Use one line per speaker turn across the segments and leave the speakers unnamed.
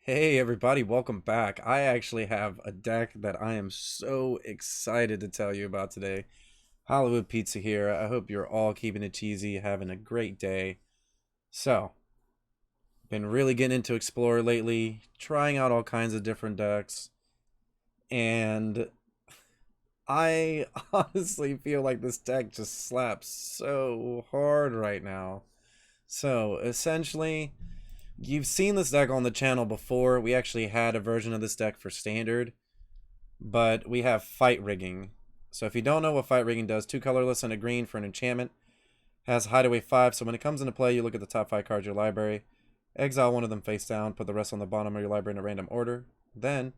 Hey everybody, welcome back. I actually have a deck that I am so excited to tell you about today. Hollywood Pizza here. I hope you're all keeping it cheesy, having a great day. So, been really getting into Explorer lately, trying out all kinds of different decks, and I honestly feel like this deck just slaps so hard right now. So, essentially, you've seen this deck on the channel before. We actually had a version of this deck for standard, but we have Fight Rigging. So if you don't know what Fight Rigging does, two colorless and a green for an enchantment. Has Hideaway 5, so when it comes into play, you look at the top 5 cards of your library, exile one of them face down, put the rest on the bottom of your library in a random order. Then,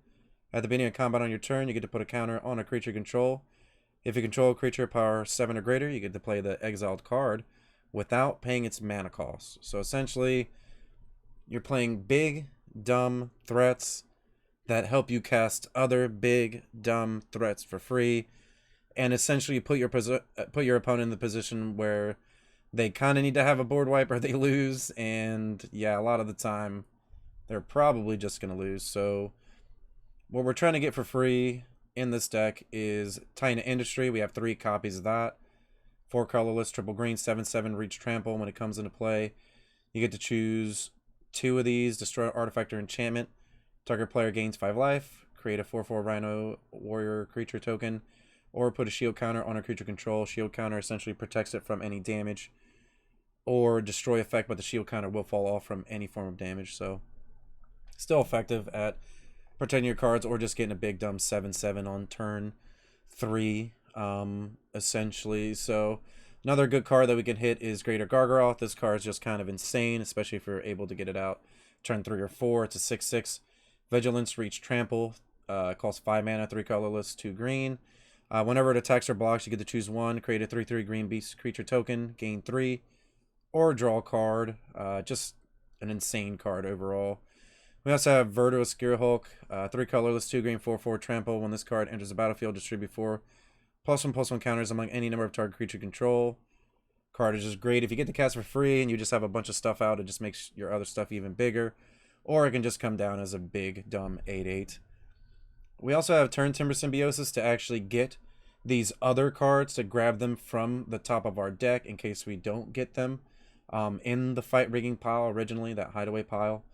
at the beginning of combat on your turn, you get to put a counter on a creature you control. If you control a creature power 7 or greater, you get to play the exiled card without paying its mana cost. So essentially, you're playing big, dumb threats that help you cast other big, dumb threats for free, and essentially put your opponent in the position where they kind of need to have a board wipe or they lose. And yeah, a lot of the time they're probably just going to lose. So what we're trying to get for free in this deck is Titan Industry. We have 3 copies of that. 4 colorless, triple green, 7/7 reach trample. When it comes into play, you get to choose 2 of these, destroy artifact or enchantment. Target player gains 5 life. Create a 4/4 Rhino Warrior creature token, or put a shield counter on a creature control. Shield counter essentially protects it from any damage, or destroy effect, but the shield counter will fall off from any form of damage. So still effective at protecting your cards, or just getting a big dumb 7/7 on turn 3, essentially. So another good card that we can hit is Greater Gargaroth. This card is just kind of insane, especially if you're able to get it out turn 3 or 4. It's a 6/6 Vigilance, Reach, Trample. Costs 5 mana, 3 colorless, 2 green. Whenever it attacks or blocks, you get to choose 1. Create a 3/3 green beast creature token, gain 3, or draw a card. Just an insane card overall. We also have Verdos Gearhulk, 3 colorless, 2 green, 4/4 trample. When this card enters the battlefield, distribute 4 +1/+1 counters among any number of target creature control. Card is just great if you get the cast for free and you just have a bunch of stuff out. It just makes your other stuff even bigger, or it can just come down as a big dumb 8/8. We also have Turn Timber Symbiosis to actually get these other cards, to grab them from the top of our deck in case we don't get them in the Fight Rigging pile originally, that Hideaway pile.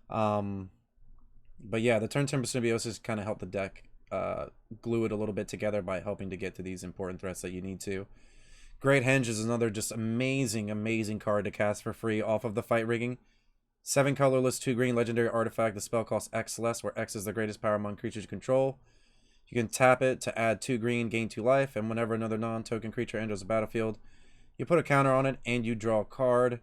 But yeah, the Turn Timber Symbiosis kind of help the deck glue it a little bit together by helping to get to these important threats that you need to. Great Henge is another just amazing card to cast for free off of the Fight Rigging. 7 colorless, 2 green, legendary artifact. The spell costs X less, where X is the greatest power among creatures you control. You can tap it to add 2 green, gain 2 life, and whenever another non-token creature enters the battlefield, you put a counter on it and you draw a card.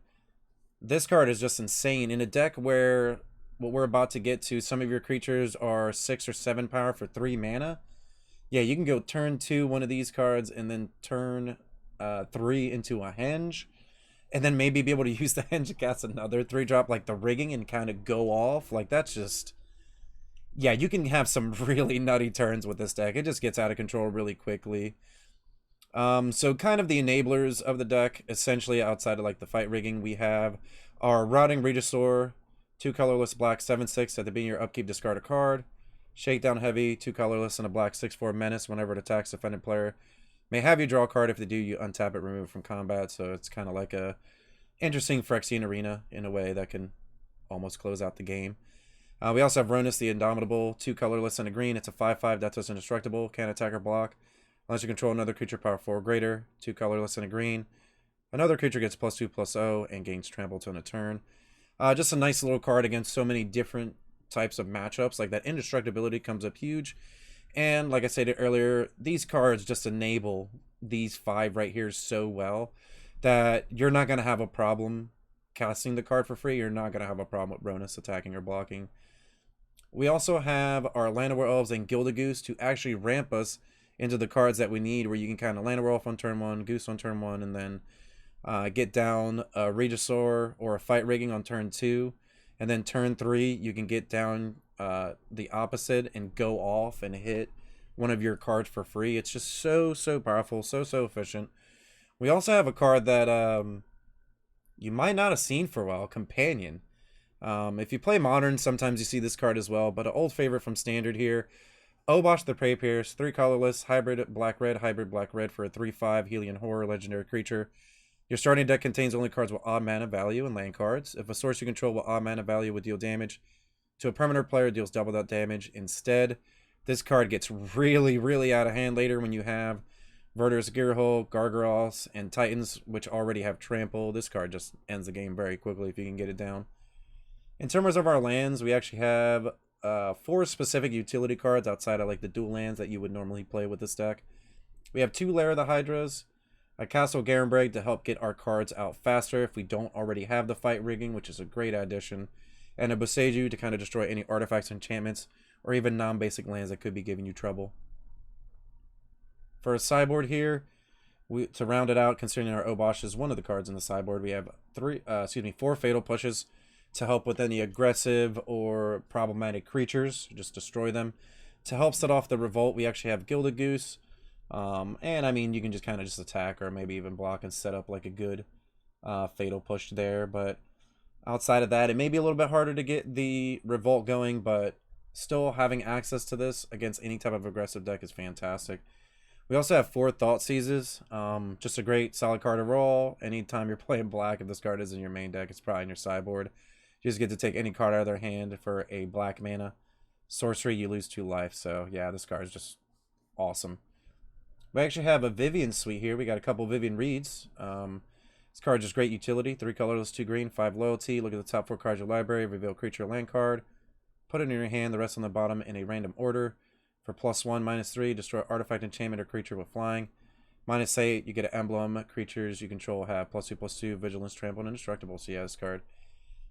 This card is just insane. In a deck where what we're about to get to, some of your creatures are 6 or 7 power for 3 mana. Yeah, you can go turn 2 one of these cards, and then turn 3 into a Henge, and then maybe be able to use the Henge to cast another 3-drop like the Rigging and kind of go off. Like, that's just, yeah, you can have some really nutty turns with this deck. It just gets out of control really quickly. So kind of the enablers of the deck, essentially outside of like the Fight Rigging, we have our Rotting Regisaur, 2 colorless, black, 7/6. At the beginning of your upkeep, discard a card. Shakedown Heavy, 2 colorless and a black, 6/4 menace. Whenever it attacks the offended player, may have you draw a card. If they do, you untap it, remove it from combat. So it's kind of like a interesting Phyrexian Arena in a way that can almost close out the game. We also have Ronus the Indomitable, 2 colorless and a green. It's a 5/5, Deathless Indestructible. Can't attack or block unless you control another creature power 4 or greater. 2 colorless and a green. Another creature gets +2/+0 and gains trample to a turn. Just a nice little card against so many different types of matchups. Like, that indestructibility comes up huge. And like I said earlier, these cards just enable these 5 right here so well that you're not going to have a problem casting the card for free. You're not going to have a problem with Ronus attacking or blocking. We also have our Llanowar Elves and Gilded Goose to actually ramp us into the cards that we need, where you can kind of Llanowar Elf on turn 1, Goose on turn 1, and then get down a Regisaur or a Fight Rigging on turn 2. And then turn 3, you can get down the opposite and go off and hit one of your cards for free. It's just so powerful, so efficient. We also have a card that you might not have seen for a while, Companion. If you play Modern, sometimes you see this card as well, but an old favorite from Standard here. Obosh the Prey Pierce, 3 colorless, hybrid black red for a 3/5 Helion Horror legendary creature. Your starting deck contains only cards with odd mana value and land cards. If a source you control with odd mana value would deal damage to a permanent player, deals double that damage. Instead, this card gets really, really out of hand later when you have Verdurous Gearhole, Gargoyles, and Titans, which already have Trample. This card just ends the game very quickly if you can get it down. In terms of our lands, we actually have 4 specific utility cards outside of like the dual lands that you would normally play with this deck. We have 2 Lair of the Hydras, a Castle Garenbreg to help get our cards out faster if we don't already have the Fight Rigging, which is a great addition, and a Boseiju to kind of destroy any artifacts, enchantments, or even non-basic lands that could be giving you trouble. For a sideboard here, to round it out, considering our Obosh is one of the cards in the sideboard, we have 4 Fatal Pushes to help with any aggressive or problematic creatures, just destroy them. To help set off the Revolt, we actually have Gilded Goose, and I mean, you can just kind of just attack or maybe even block and set up like a good Fatal Push there, but outside of that, it may be a little bit harder to get the Revolt going, but still having access to this against any type of aggressive deck is fantastic. We also have 4 Thought Seizes, just a great solid card to roll. Anytime you're playing black, if this card is in your main deck, it's probably in your sideboard. You just get to take any card out of their hand for a black mana. Sorcery, you lose 2 life, so yeah, this card is just awesome. We actually have a Vivian suite here. We got a couple Vivian Reeds. This card is just great utility. 3 colorless, 2 green, 5 loyalty. Look at the top 4 cards of your library. Reveal creature or land card. Put it in your hand. The rest on the bottom in a random order. For +1, -3, destroy artifact, enchantment, or creature with flying. -8, you get an emblem. Creatures you control have +2/+2, vigilance, trample, and indestructible. So yeah, this card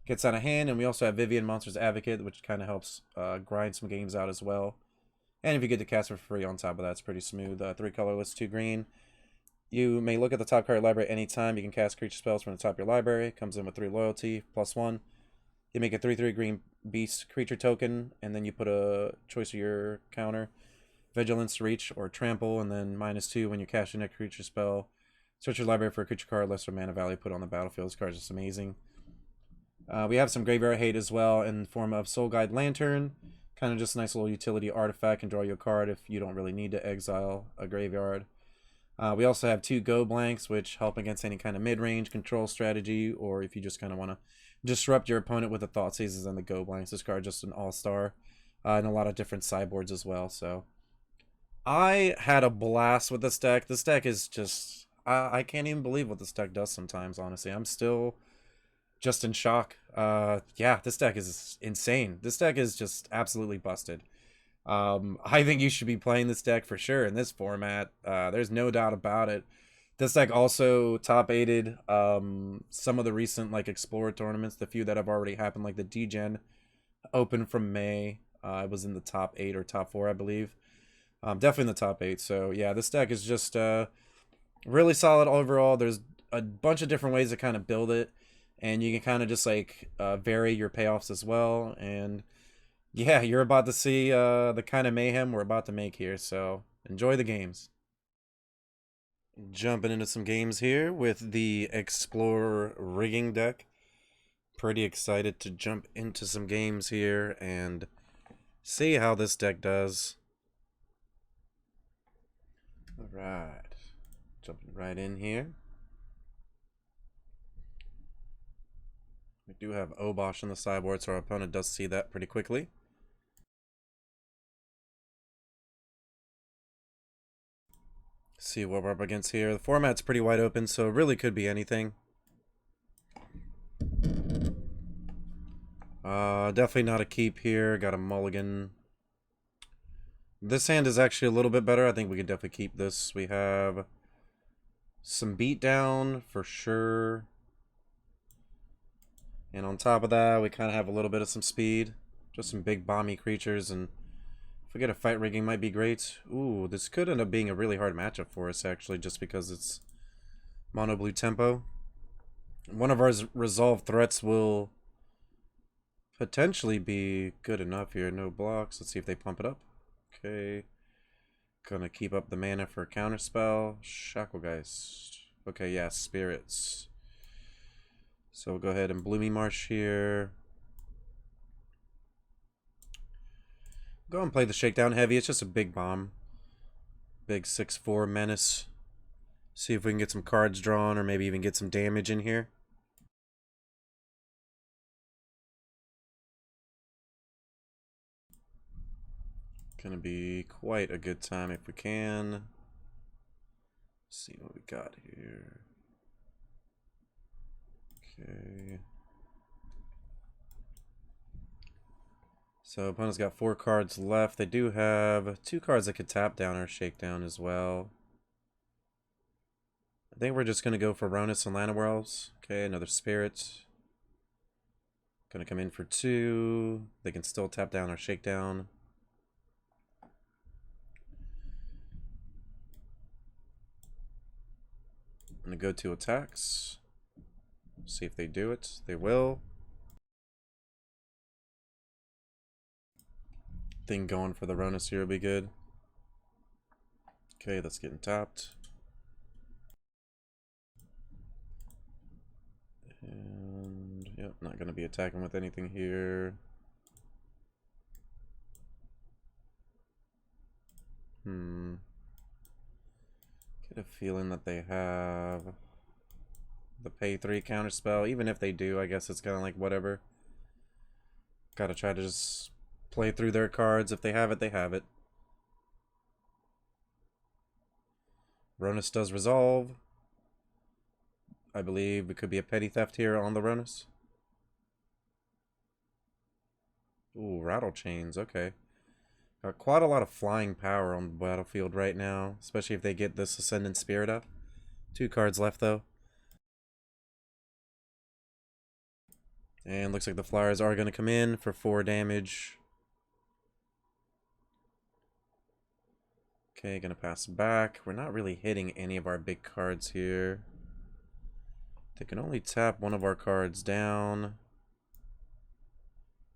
gets out of hand. And we also have Vivian Monsters Advocate, which kind of helps grind some games out as well. And if you get to cast for free on top of that, it's pretty smooth. 3 colorless, 2 green. You may look at the top card of your library anytime. You can cast creature spells from the top of your library. It comes in with 3 loyalty, +1. You make a 3/3 green beast creature token, and then you put a choice of your counter. Vigilance, reach, or trample, and then -2 when you cast your next creature spell. Search your library for a creature card, lesser mana value, put on the battlefield. This card is just amazing. We have some graveyard hate as well in the form of Soul Guide Lantern. Kind of just a nice little utility artifact. Can draw you a card if you don't really need to exile a graveyard. We also have 2 Go Blanks, which help against any kind of mid-range control strategy, or if you just kind of want to disrupt your opponent with the Thought Seizes and the Go Blanks. This card is just an all-star in a lot of different sideboards as well. So I had a blast with this deck. This deck is just... I can't even believe what this deck does sometimes, honestly. I'm still just in shock. Yeah, this deck is insane. This deck is just absolutely busted. I think you should be playing this deck for sure in this format. There's no doubt about it. This deck also top 8'd some of the recent like Explorer tournaments, the few that have already happened, like the D-Gen Open from May. It was in the top 8 or top 4, I believe. Definitely in the top 8. So yeah, this deck is just really solid overall. There's a bunch of different ways to kind of build it, and you can kind of just like vary your payoffs as well. And yeah, you're about to see the kind of mayhem we're about to make here, so enjoy the games. Jumping into some games here with the Explorer Rigging deck. Pretty excited to jump into some games here and see how this deck does. Alright, jumping right in here. We do have Obosh on the sideboard, so our opponent does see that pretty quickly. See what we're up against here. The format's pretty wide open, so it really could be anything. Definitely not a keep here. Got a mulligan. This hand is actually a little bit better. I think we could definitely keep this. We have some beatdown for sure. And on top of that, we kind of have a little bit of some speed. Just some big bomby creatures, and if we get a Fight Rigging, might be great. Ooh, this could end up being a really hard matchup for us, actually, just because it's mono blue tempo. One of our resolved threats will potentially be good enough here. No blocks. Let's see if they pump it up. Okay. Gonna keep up the mana for a counterspell. Shacklegeist. Okay, yeah, spirits. So we'll go ahead and Bloomy Marsh here. Go and play the Shakedown Heavy. It's just a big bomb. Big 6/4 menace. See if we can get some cards drawn or maybe even get some damage in here. Gonna be quite a good time if we can. Let's see what we got here. Okay. So opponent's got 4 cards left. They do have 2 cards that could tap down or shake down as well. I think we're just going to go for Ronus and Llanowar. Okay, another Spirit. Going to come in for 2. They can still tap down or shake down. I'm going to go to attacks. See if they do it. They will. Thing going for the Ronus here will be good. Okay, that's getting tapped. And, yep, not going to be attacking with anything here. Get a feeling that they have the pay 3 counterspell. Even if they do, I guess it's kind of like whatever. Gotta try to just play through their cards. If they have it, they have it. Ronus does resolve. I believe it could be a petty theft here on the Ronus. Ooh, rattle chains. Okay. Got quite a lot of flying power on the battlefield right now, especially if they get this Ascendant Spirit up. 2 cards left, though. And looks like the Flyers are going to come in for 4 damage. Okay, going to pass back. We're not really hitting any of our big cards here. They can only tap one of our cards down.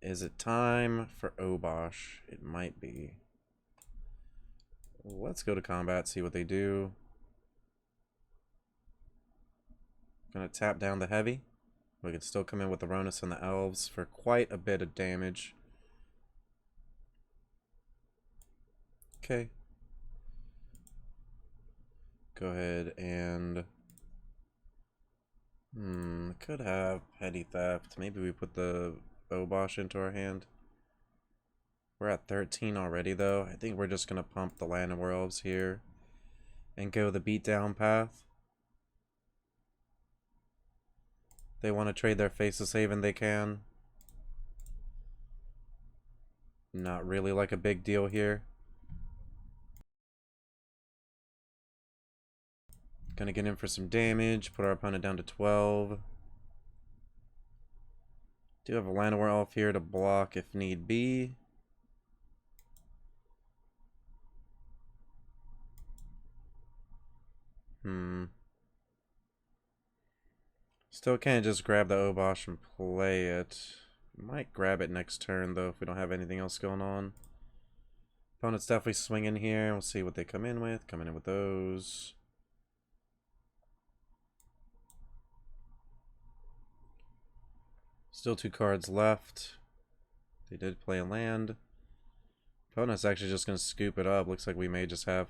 Is it time for Obosh? It might be. Let's go to combat, see what they do. Gonna tap down the heavy. We can still come in with the Ronus and the Elves for quite a bit of damage. Okay. Go ahead and... could have petty theft. Maybe we put the Obosh into our hand. We're at 13 already, though. I think we're just going to pump the Llanowar Elves here and go the beatdown path. They want to trade their Faceless Haven, they can. Not really like a big deal here. Gonna get in for some damage, put our opponent down to 12. Do have a Llanowar Elf here to block if need be. Still can't just grab the Obosh and play it. Might grab it next turn, though, if we don't have anything else going on. Opponent's definitely swinging here. We'll see what they come in with. Coming in with those. Still 2 cards left. They did play a land. Opponent's actually just going to scoop it up. Looks like we may just have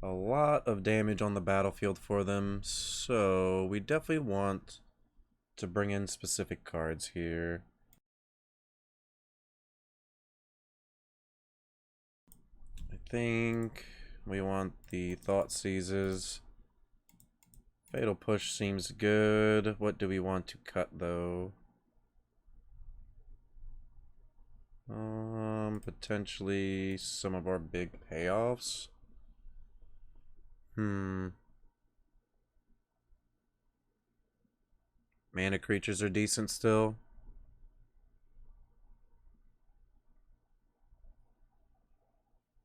a lot of damage on the battlefield for them. So we definitely want to bring in specific cards here. I think we want the Thought Seizes. Fatal Push seems good. What do we want to cut, though? Potentially some of our big payoffs. Mana creatures are decent still.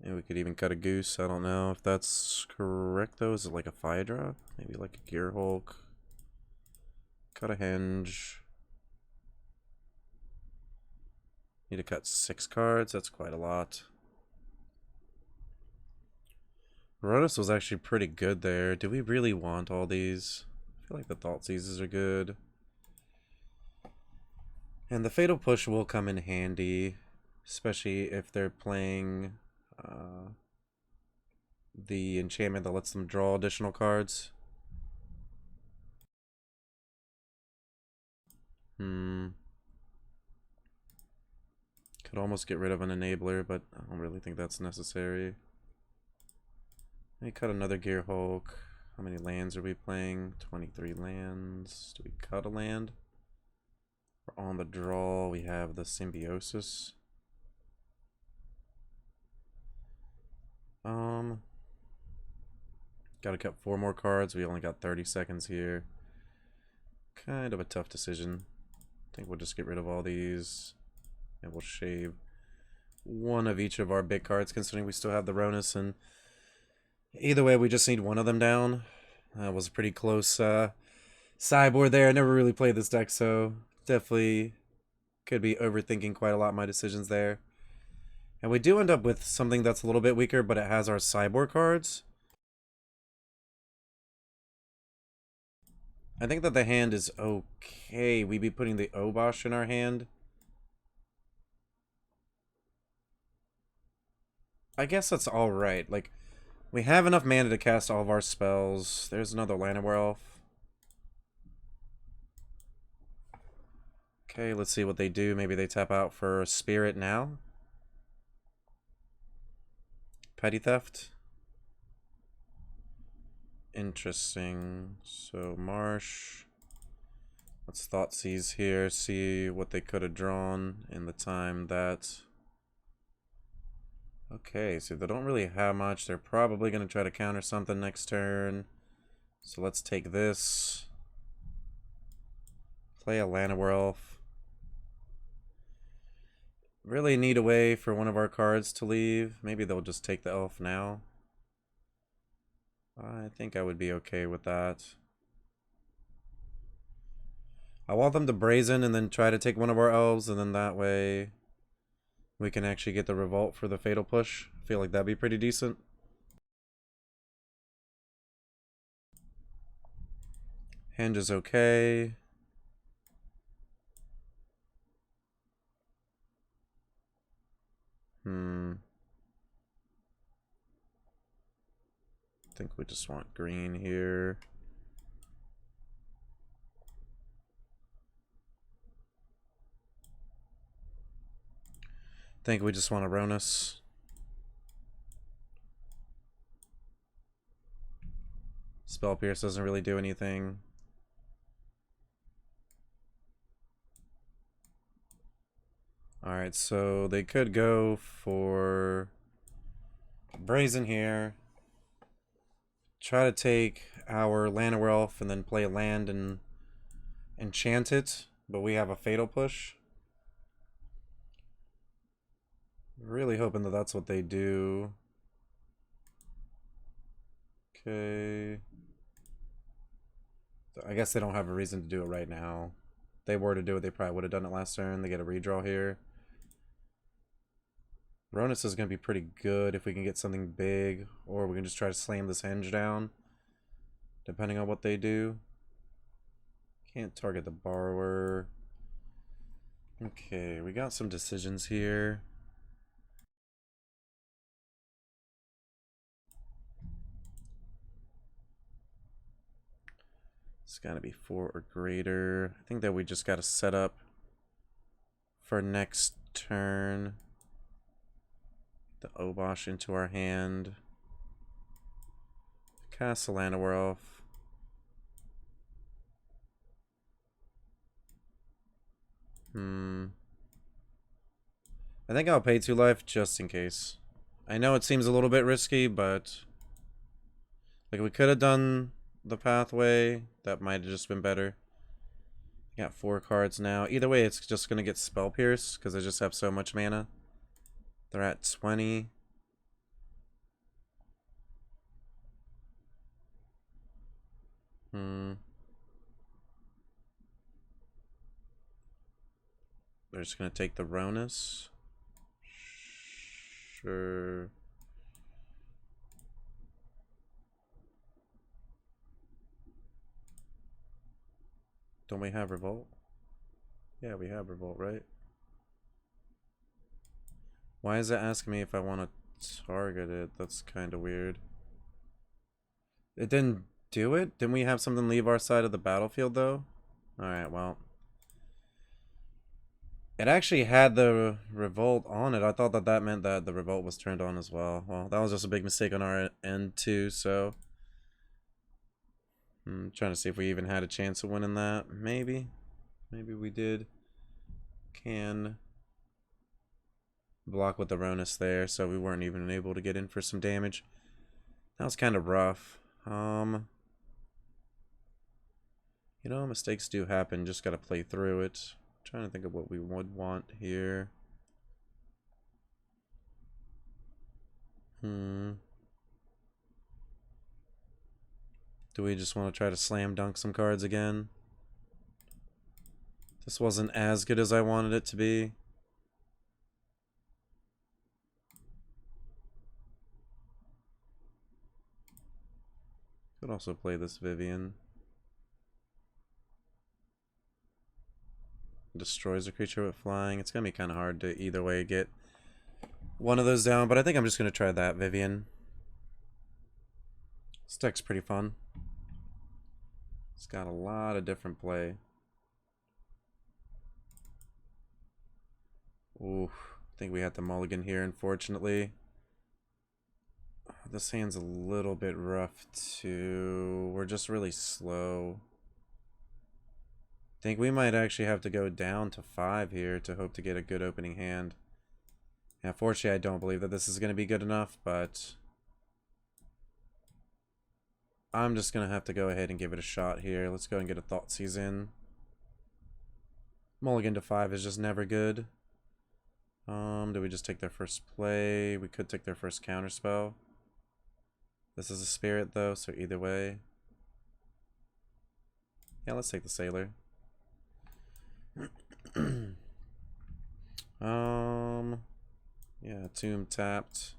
And we could even cut a Goose. I don't know if that's correct, though. Is it like a Fire Drop? Maybe like a Gear Hulk. Cut a Henge. Need to cut 6 cards. That's quite a lot. Ronus was actually pretty good there. Do we really want all these? I feel like the Thought Seizes are good. And the Fatal Push will come in handy. especially if they're playing the enchantment that lets them draw additional cards. Could almost get rid of an enabler, but I don't really think that's necessary. Let me cut another Gear Hulk. How many lands are we playing? 23 lands. Do we cut a land? We're on the draw. We have the Symbiosis. Gotta cut 4 more cards. We only got 30 seconds here. Kind of a tough decision. I think we'll just get rid of all these. And we'll shave one of each of our big cards, considering we still have the Ronus. And either way, we just need one of them down. That was a pretty close sideboard there. I never really played this deck, so definitely could be overthinking quite a lot of my decisions there. And we do end up with something that's a little bit weaker, but it has our sideboard cards. I think that the hand is okay. We'd be putting the Obosh in our hand. I guess that's alright. Like, we have enough mana to cast all of our spells. There's another Llanowar Elf. Okay, let's see what they do. Maybe they tap out for a Spirit now. Petty Theft. Interesting. So, Marsh. Let's Thoughtseize here. See what they could have drawn in the time that... Okay, so they don't really have much. They're probably going to try to counter something next turn. So let's take this. Play a Llanowar Elf. Really need a way for one of our cards to leave. Maybe they'll just take the elf now. I think I would be okay with that. I want them to brazen and then try to take one of our elves, and then that way we can actually get the revolt for the fatal push. I feel like that'd be pretty decent. Henge is okay. I think we just want green here. I think we just want a Ronus. Spell Pierce doesn't really do anything. Alright, so they could go for Brazen here. Try to take our Llanowar Elf and then play a land and enchant it, but we have a fatal push. Really hoping that that's what they do. Okay. I guess they don't have a reason to do it right now. If they were to do it, they probably would have done it last turn. They get a redraw here. Ronus is going to be pretty good if we can get something big, or we can just try to slam this Henge down, depending on what they do. Can't target the borrower. Okay, we got some decisions here. It's got to be 4 or greater. I think that we just got to set up for next turn. The Obosh into our hand. Cast a Llanowar Elf. I think I'll pay 2 life just in case. I know it seems a little bit risky, but like we could have done the pathway. That might have just been better. Got 4 cards now. Either way, it's just going to get Spell Pierce because I just have so much mana. They're at 20. They're just going to take the Ronus. Sure. Don't we have Revolt? Yeah, we have Revolt, right? Why is it asking me if I want to target it? That's kind of weird. It didn't do it? Didn't we have something leave our side of the battlefield, though? Alright, well. It actually had the revolt on it. I thought that that meant that the revolt was turned on as well. Well, that was just a big mistake on our end, too, so... I'm trying to see if we even had a chance of winning that. Maybe. Maybe we did. Can... block with the Ronus there, so we weren't even able to get in for some damage. That was kind of rough. You know, mistakes do happen, just gotta play through it. I'm trying to think of what we would want here. Do we just want to try to slam dunk some cards again? This wasn't as good as I wanted it to be. Could also play this Vivian. Destroys a creature with flying. It's gonna be kind of hard to either way get one of those down, but I think I'm just gonna try that Vivian. This deck's pretty fun. It's got a lot of different play. Ooh, I think we had the mulligan here, unfortunately. This hand's a little bit rough too. We're just really slow. I think we might actually have to go down to 5 here to hope to get a good opening hand. Yeah, fortunately I don't believe that this is going to be good enough, but I'm just going to have to go ahead and give it a shot here. Let's go and get a Thoughtseize in. Mulligan to 5 is just never good. Do we just take their first play? We could take their first counterspell. This is a spirit though, so either way. Yeah, let's take the Sailor. Yeah, Tomb tapped.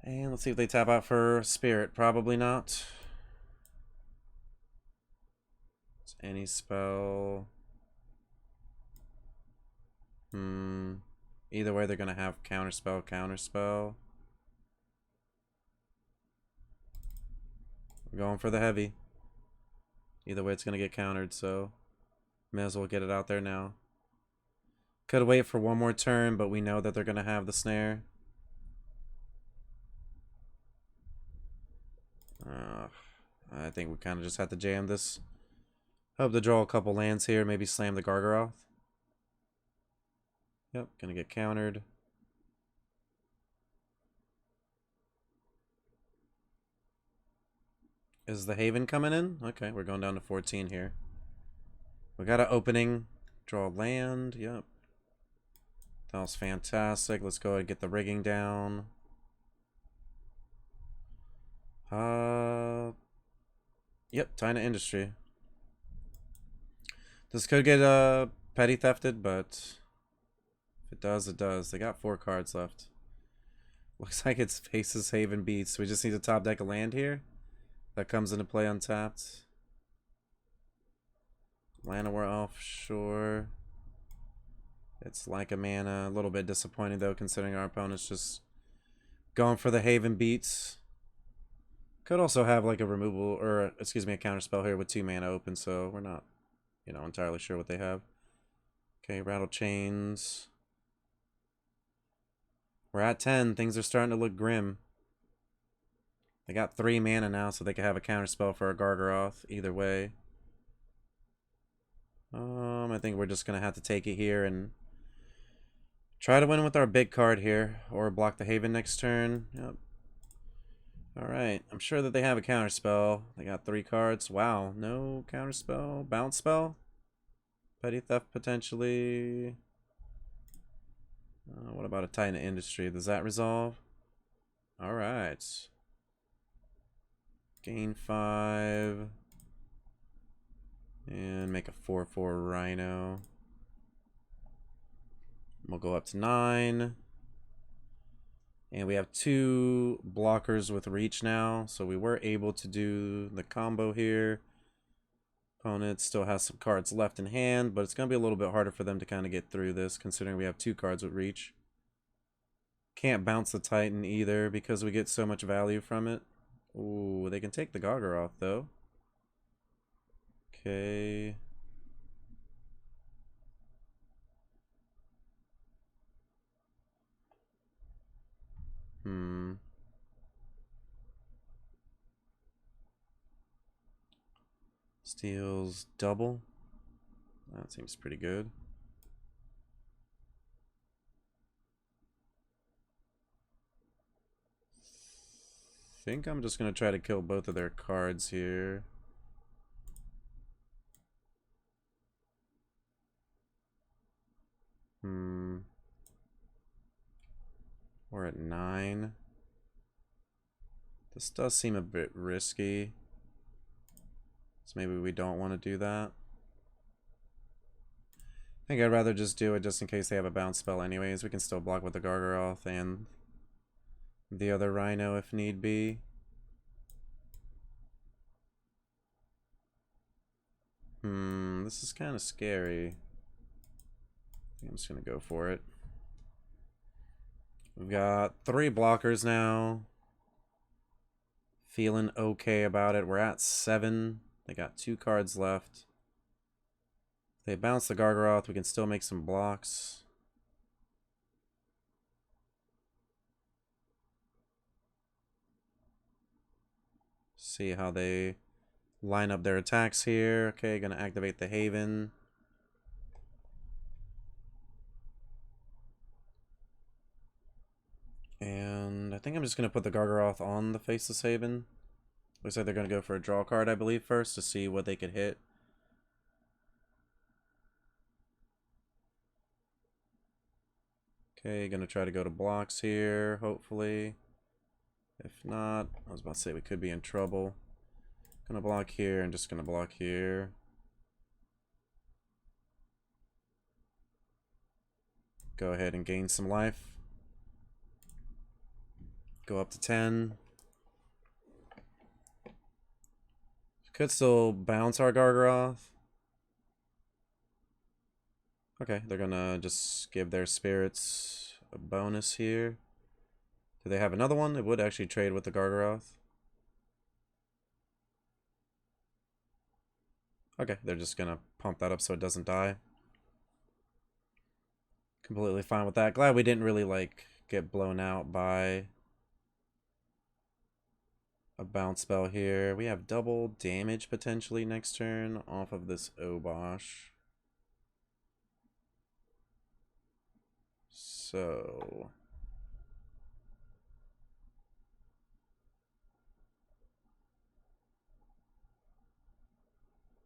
And let's see if they tap out for Spirit. Probably not. It's any spell. Either way, they're gonna have counterspell, counterspell. We're going for the heavy. Either way, it's gonna get countered, so may as well get it out there now. Could wait for one more turn, but we know that they're gonna have the snare. I think we kind of just have to jam this. Hope to draw a couple lands here, maybe slam the Gargaroth. Yep, gonna get countered. Is the Haven coming in? Okay, we're going down to 14 here. We got an opening. Draw land. Yep. That was fantastic. Let's go ahead and get the rigging down. Yep, Tina Industry. This could get petty thefted, but if it does, it does. They got 4 cards left. Looks like it's Faces Haven Beats. We just need to top deck a land here. That comes into play untapped. Llanowar Offshore. It's like a mana. A little bit disappointing though, considering our opponent's just going for the Haven Beats. Could also have like a removal, or excuse me, a counterspell here with 2 mana open, so we're not, you know, entirely sure what they have. Okay, Rattle Chains. We're at 10. Things are starting to look grim. They got 3 mana now, so they can have a counterspell for a Gargaroth. Either way. I think we're just going to have to take it here and try to win with our big card here. Or block the Haven next turn. Yep. Alright. I'm sure that they have a counterspell. They got 3 cards. Wow. No counterspell. Bounce spell? Petty Theft potentially. What about a Titan Industry? Does that resolve? Alright. Gain 5. And make a 4/4 Rhino. We'll go up to 9. And we have 2 blockers with reach now. So we were able to do the combo here. Opponent still has some cards left in hand, but it's going to be a little bit harder for them to kind of get through this, considering we have 2 cards with reach. Can't bounce the Titan either because we get so much value from it. Ooh, they can take the Golgari though. Okay. Steals double. That seems pretty good. Think I'm just gonna try to kill both of their cards here. We're at 9. This does seem a bit risky. So maybe we don't want to do that. I think I'd rather just do it just in case they have a bounce spell anyways. We can still block with the Gargaroth and the other Rhino if need be. This is kind of scary. I think I'm just going to go for it. We've got 3 blockers now. Feeling okay about it. We're at 7. They got 2 cards left. They bounce the Gargaroth. We can still make some blocks. See how they line up their attacks here. Okay, gonna activate the Haven. And I think I'm just gonna put the Gargaroth on the Faceless Haven. Looks like they're gonna go for a draw card, I believe, first to see what they could hit. Okay, gonna try to go to blocks here, hopefully. If not, I was about to say we could be in trouble. Gonna block here and just gonna block here. Go ahead and gain some life. Go up to 10. Could still bounce our Gargaroth. Okay, they're gonna just give their spirits a bonus here. Do they have another one? It would actually trade with the Gargaroth. Okay, they're just gonna pump that up so it doesn't die. Completely fine with that. Glad we didn't really, like, get blown out by a bounce spell here. We have double damage potentially next turn off of this Obosh. So...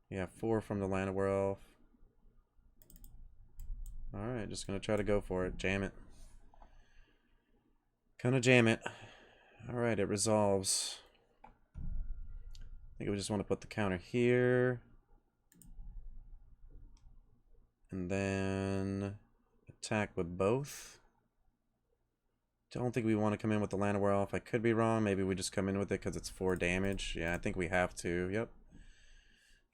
yeah, 4 from the Land of Werewolf. Alright, just gonna try to go for it. Jam it. Gonna jam it. Alright, it resolves. I think we just want to put the counter here. And then attack with both. Don't think we want to come in with the Land of Werewolf. I could be wrong. Maybe we just come in with it because it's 4 damage. Yeah, I think we have to. Yep.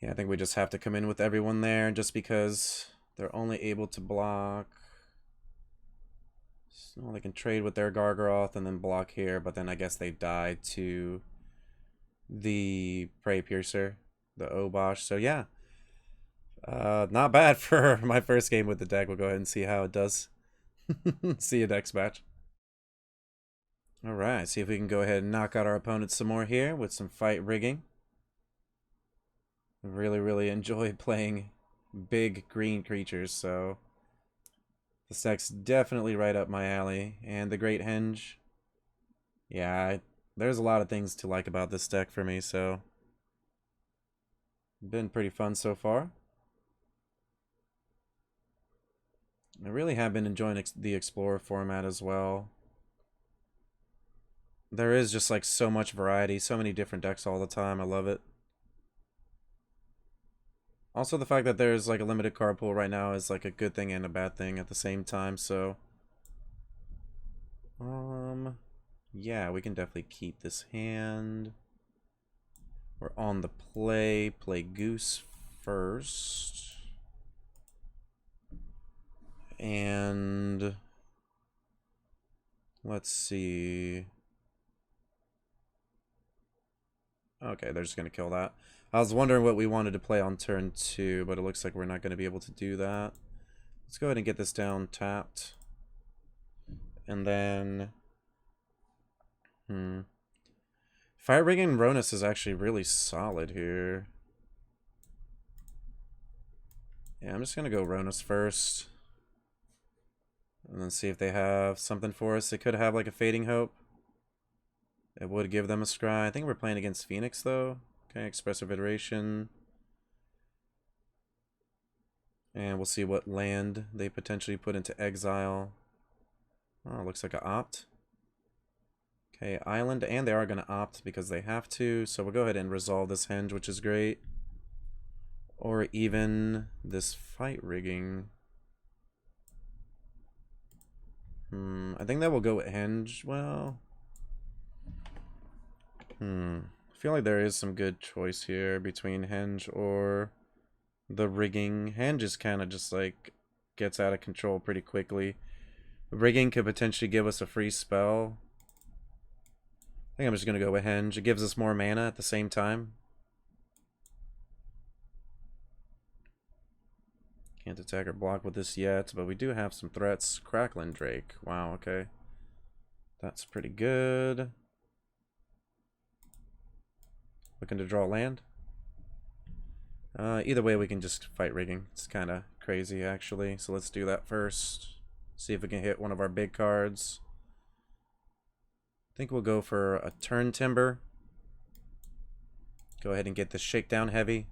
Yeah, I think we just have to come in with everyone there just because they're only able to block. So they can trade with their Gargaroth and then block here, but then I guess they die to the Prey Piercer, the Obosh. So yeah, not bad for my first game with the deck. We'll go ahead and see how it does. See you next match. Alright, see if we can go ahead and knock out our opponents some more here with some fight rigging. Really enjoy playing big green creatures, so this deck's definitely right up my alley. And the Great Henge, yeah, there's a lot of things to like about this deck for me, so been pretty fun so far. I really have been enjoying the Explorer format as well. There is just like so much variety, so many different decks all the time. I love it. Also, the fact that there's like a limited card pool right now is like a good thing and a bad thing at the same time, so yeah, we can definitely keep this hand. We're on the play Goose first. And let's see. Okay, they're just going to kill that. I was wondering what we wanted to play on turn 2, but it looks like we're not going to be able to do that. Let's go ahead and get this down tapped. And then... Fight Rigging and Ronus is actually really solid here. Yeah, I'm just going to go Ronus first. And then see if they have something for us. They could have like a Fading Hope. It would give them a scry. I think we're playing against Phoenix though. Okay, Expressive Iteration. And we'll see what land they potentially put into exile. Oh, looks like an opt. Okay, Island, and they are going to opt because they have to. So we'll go ahead and resolve this Henge, which is great. Or even this Fight Rigging. I think that will go with Henge. Well, I feel like there is some good choice here between Henge or the Rigging. Henge is kind of just like gets out of control pretty quickly. Rigging could potentially give us a free spell. I think I'm just going to go with Henge. It gives us more mana at the same time. Can't attack or block with this yet, but we do have some threats. Crackling Drake. Wow, okay. That's pretty good. Looking to draw land. Either way, we can just Fight Rigging. It's kind of crazy, actually. So let's do that first. See if we can hit one of our big cards. I think we'll go for a turn Timber. Go ahead and get the Shakedown Heavy.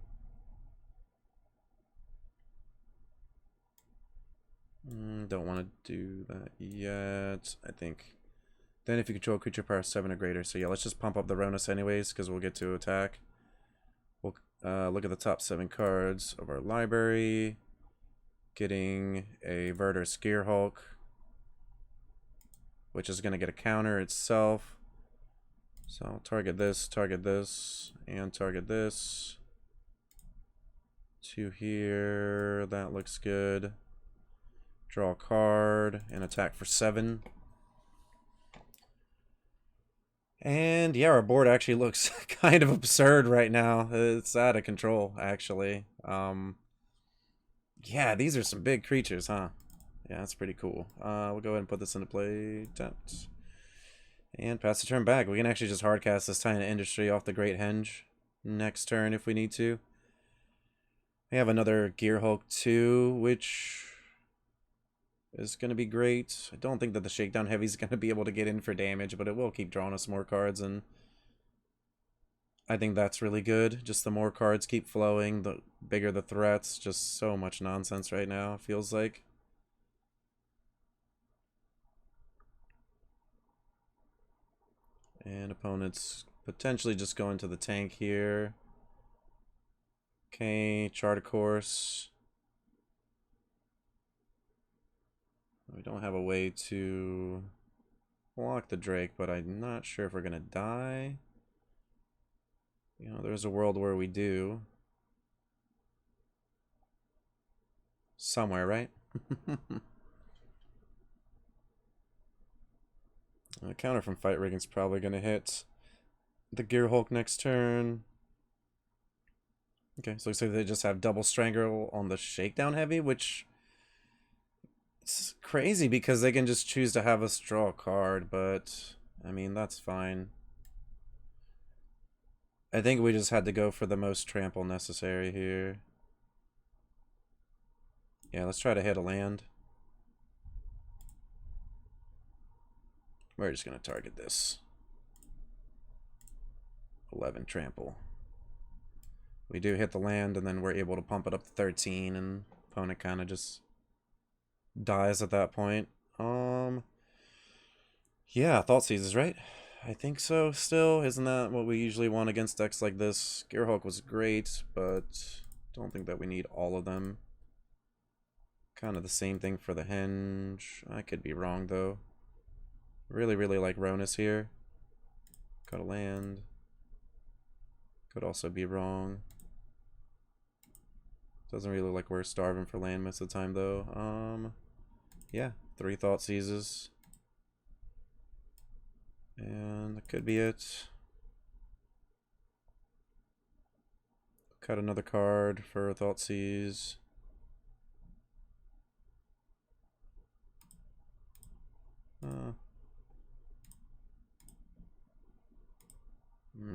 Don't want to do that yet, I think. Then if you control creature power 7 or greater. So yeah, let's just pump up the Ronus anyways, because we'll get to attack. We'll look at the top 7 cards of our library. Getting a Verter Skier Hulk, which is going to get a counter itself. So I'll target this, and target this. 2 here, that looks good. Draw a card, and attack for 7. And yeah, our board actually looks kind of absurd right now. It's out of control, actually. Yeah, these are some big creatures, huh? Yeah, that's pretty cool. We'll go ahead and put this into play. Tapped. And pass the turn back. We can actually just hardcast this Titan Industry off the Great Henge next turn if we need to. We have another Gear Hulk 2, which is going to be great. I don't think that the Shakedown Heavy is going to be able to get in for damage, but it will keep drawing us more cards, and I think that's really good. Just the more cards keep flowing, the bigger the threats. Just so much nonsense right now, feels like. And opponents potentially just go into the tank here. Okay, chart a course. We don't have a way to block the Drake, but I'm not sure if we're going to die. You know, there's a world where we do. Somewhere, right? The counter from Fight Rigging is probably going to hit the Gear Hulk next turn. Okay, so looks like they just have double Strangle on the Shakedown Heavy, which it's crazy because they can just choose to have us draw a card, but I mean, that's fine. I think we just had to go for the most trample necessary here. Yeah, let's try to hit a land. We're just going to target this. 11 trample. We do hit the land, and then we're able to pump it up to 13, and opponent kind of just dies at that point. Yeah, Thought Seizes, right? I think so still. Isn't that what we usually want against decks like this? Gearhulk was great, but don't think that we need all of them. Kind of the same thing for the Henge. I could be wrong, though. Really, really like Ronus here. Got a land. Could also be wrong. Doesn't really look like we're starving for land most of the time, though. Yeah, 3 thought seizes. And that could be it. Cut another card for a thought seize.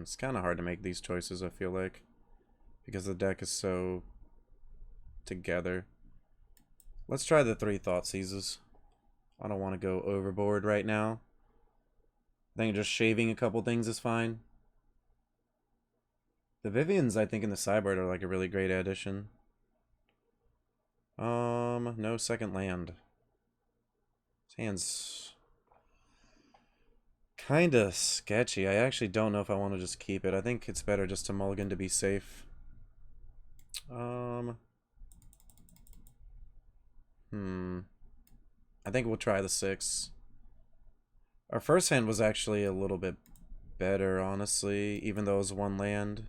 It's kind of hard to make these choices, I feel like, because the deck is so together. Let's try the 3 thought seizes. I don't want to go overboard right now. I think just shaving a couple things is fine. The Vivians, I think, in the sideboard are like a really great addition. No second land. This hand's kinda sketchy. I actually don't know if I want to just keep it. I think it's better just to mulligan to be safe. I think we'll try the 6. Our first hand was actually a little bit better, honestly, even though it was 1 land.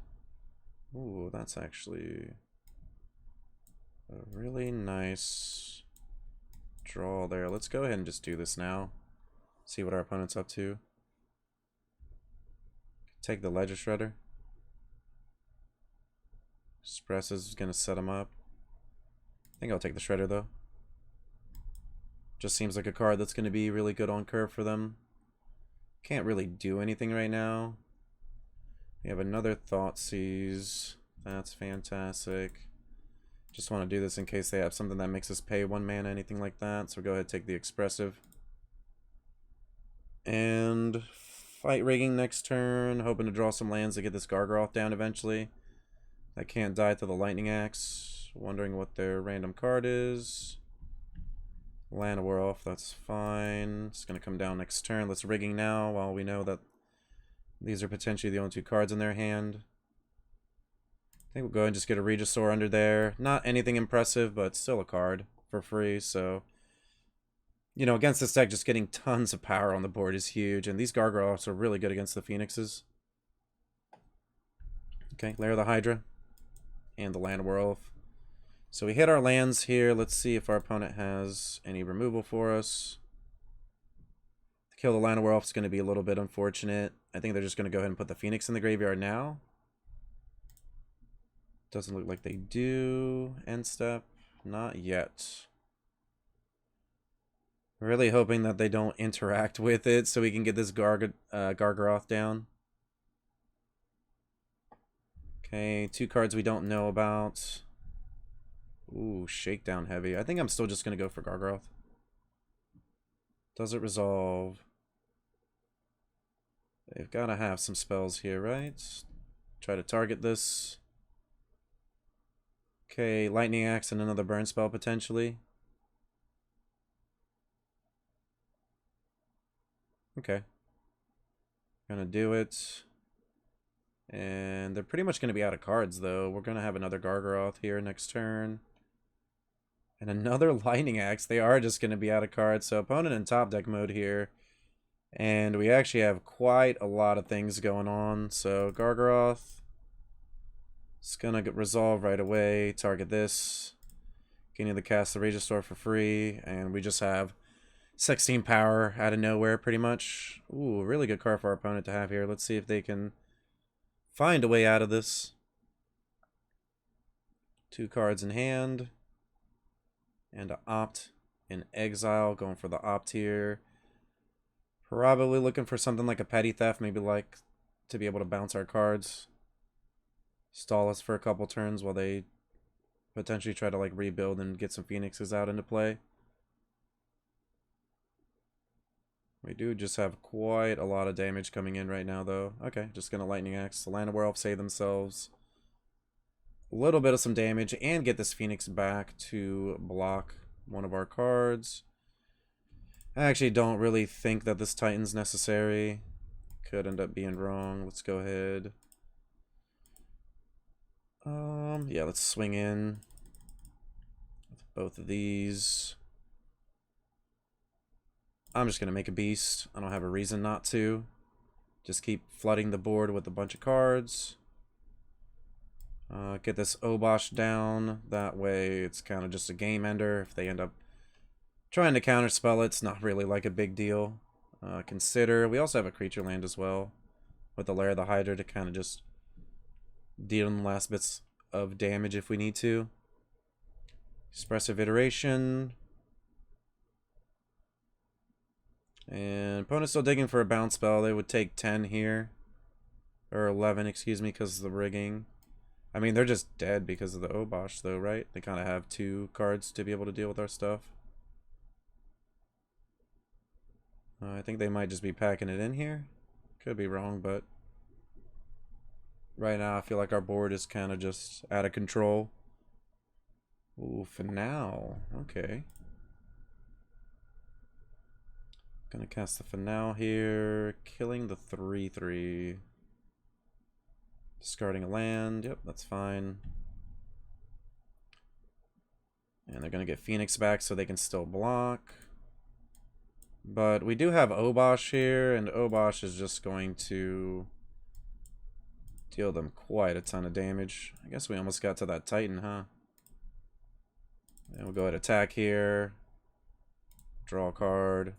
Ooh, that's actually a really nice draw there. Let's go ahead and just do this now. See what our opponent's up to. Take the Ledger Shredder. Express is going to set him up. I think I'll take the Shredder, though. Just seems like a card that's going to be really good on curve for them. Can't really do anything right now. We have another Thought Seize. That's fantastic. Just want to do this in case they have something that makes us pay 1 mana, anything like that. So go ahead and take the Expressive. And Fight Rigging next turn. Hoping to draw some lands to get this Gargaroth down eventually. That can't die to the Lightning Axe. Wondering what their random card is. Llanowar, that's fine. It's going to come down next turn. Let's Rigging now while we know that these are potentially the only 2 cards in their hand. I think we'll go ahead and just get a Regisaur under there. Not anything impressive, but still a card for free. So, you know, against this deck, just getting tons of power on the board is huge. And these Gargaroths are really good against the Phoenixes. Okay, Lair of the Hydra. And the Llanowar. So we hit our lands here. Let's see if our opponent has any removal for us. To kill the Llanowar is going to be a little bit unfortunate. I think they're just going to go ahead and put the Phoenix in the graveyard now. Doesn't look like they do. End step. Not yet. Really hoping that they don't interact with it so we can get this Gargaroth down. Okay, 2 cards we don't know about. Ooh, Shakedown heavy. I think I'm still just going to go for Gargaroth. Does it resolve? They've got to have some spells here, right? Try to target this. Okay, Lightning Axe and another burn spell potentially. Okay. Gonna do it. And they're pretty much going to be out of cards, though. We're going to have another Gargaroth here next turn. And another Lightning Axe. They are just going to be out of cards. So opponent in top deck mode here. And we actually have quite a lot of things going on. So Gargaroth. It's going to resolve right away. Target this. Getting to cast the Regisaur for free. And we just have 16 power out of nowhere, pretty much. Ooh, really good card for our opponent to have here. Let's see if they can find a way out of this. 2 cards in hand. And an Opt in exile. Going for the Opt here. Probably looking for something like a Petty Theft. Maybe like to be able to bounce our cards. Stall us for a couple turns while they potentially try to like rebuild and get some Phoenixes out into play. We do just have quite a lot of damage coming in right now, though. Okay, just going to Lightning Axe. The Llanowar save themselves a little bit of some damage and get this Phoenix back to block one of our cards. I actually don't really think that this Titan's necessary. Could end up being wrong. Let's go ahead. Yeah, let's swing in with both of these. I'm just going to make a beast. I don't have a reason not to. Just keep flooding the board with a bunch of cards. Get this Obosh down. That way it's kind of just a game ender. If they end up trying to counterspell it, it's not really like a big deal. Consider. We also have a creature land as well, with the Lair of the Hydra to kind of just deal in the last bits of damage if we need to. Expressive Iteration. And opponent's still digging for a bounce spell. They would take 10 here. Or 11, excuse me, because of the rigging. I mean, they're just dead because of the Obosh, though, right? They kind of have 2 cards to be able to deal with our stuff. I think they might just be packing it in here. Could be wrong, but right now I feel like our board is kind of just out of control. Ooh, for now. Okay. Gonna cast the Finale here, killing the 3/3. Discarding a land. Yep, that's fine. And they're gonna get Phoenix back so they can still block. But we do have Obosh here, and Obosh is just going to deal them quite a ton of damage. I guess we almost got to that Titan, huh? And we'll go ahead and attack here. Draw a card.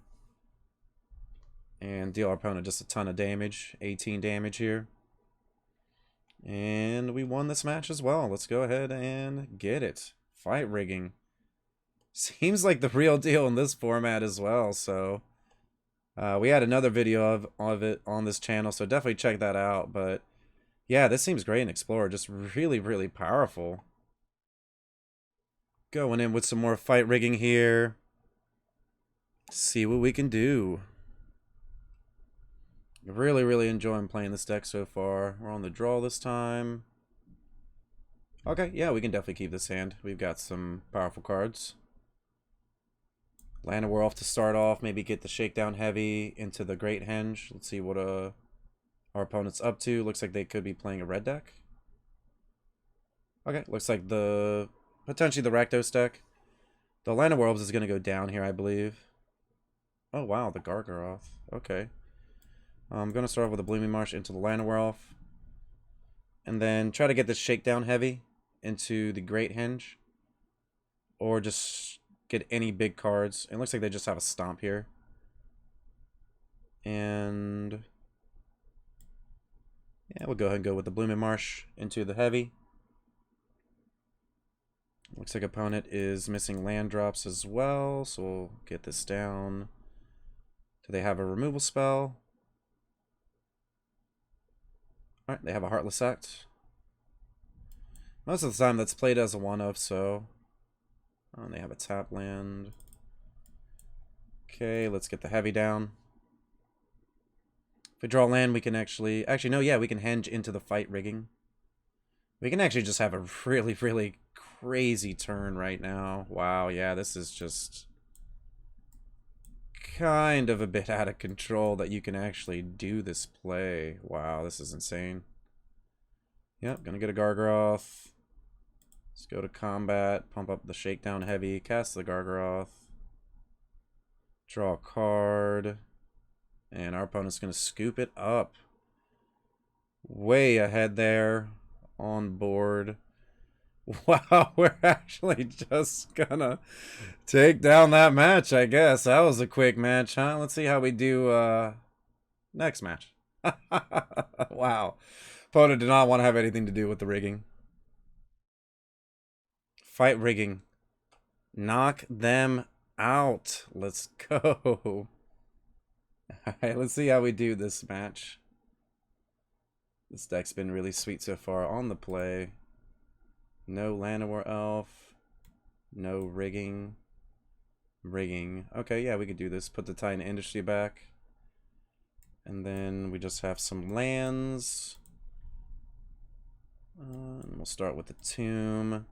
And deal our opponent just a ton of damage. 18 damage here. And we won this match as well. Let's go ahead and get it. Fight rigging. Seems like the real deal in this format as well. So we had another video of it on this channel, so definitely check that out. But yeah, this seems great in Explorer. Just really, really powerful. Going in with some more fight rigging here. See what we can do. Really, really enjoying playing this deck so far. We're on the draw this time. Okay, yeah, we can definitely keep this hand. We've got some powerful cards. Land of Werewolf to start off. Maybe get the Shakedown Heavy into the Great Henge. Let's see what our opponent's up to. Looks like they could be playing a red deck. Okay, looks like potentially the Rakdos deck. The Land of Werewolves is going to go down here, I believe. Oh, wow, the Gargaroth. Okay. I'm going to start off with a Blooming Marsh into the Land of Werewolf. And then try to get this Shakedown Heavy into the Great Henge. Or just get any big cards. It looks like they just have a Stomp here. And yeah, we'll go ahead and go with the Blooming Marsh into the Heavy. Looks like opponent is missing land drops as well, so we'll get this down. Do they have a removal spell? Alright, they have a Heartless Act. Most of the time that's played as a one-of, so... Oh, and they have a tap land. Okay, let's get the Heavy down. If we draw land, we can actually... Actually, no, yeah, we can henge into the fight rigging. We can actually just have a really, really crazy turn right now. Wow, yeah, this is just... kind of a bit out of control that you can actually do this play. Wow, this is insane. Yep, gonna get a Gargaroth. Let's go to combat, pump up the Shakedown Heavy, cast the Gargaroth. Draw a card. And our opponent's gonna scoop it up. Way ahead there on board. Wow, we're actually just gonna take down that match, I guess. That was a quick match, huh? Let's see how we do next match. Wow. Opponent did not want to have anything to do with the rigging. Fight rigging. Knock them out. Let's go. Alright, let's see how we do this match. This deck's been really sweet so far on the play. No Llanowar Elf. No rigging. Rigging. Okay, yeah, we could do this. Put the Titan Industry back. And then we just have some lands. And we'll start with the Tomb.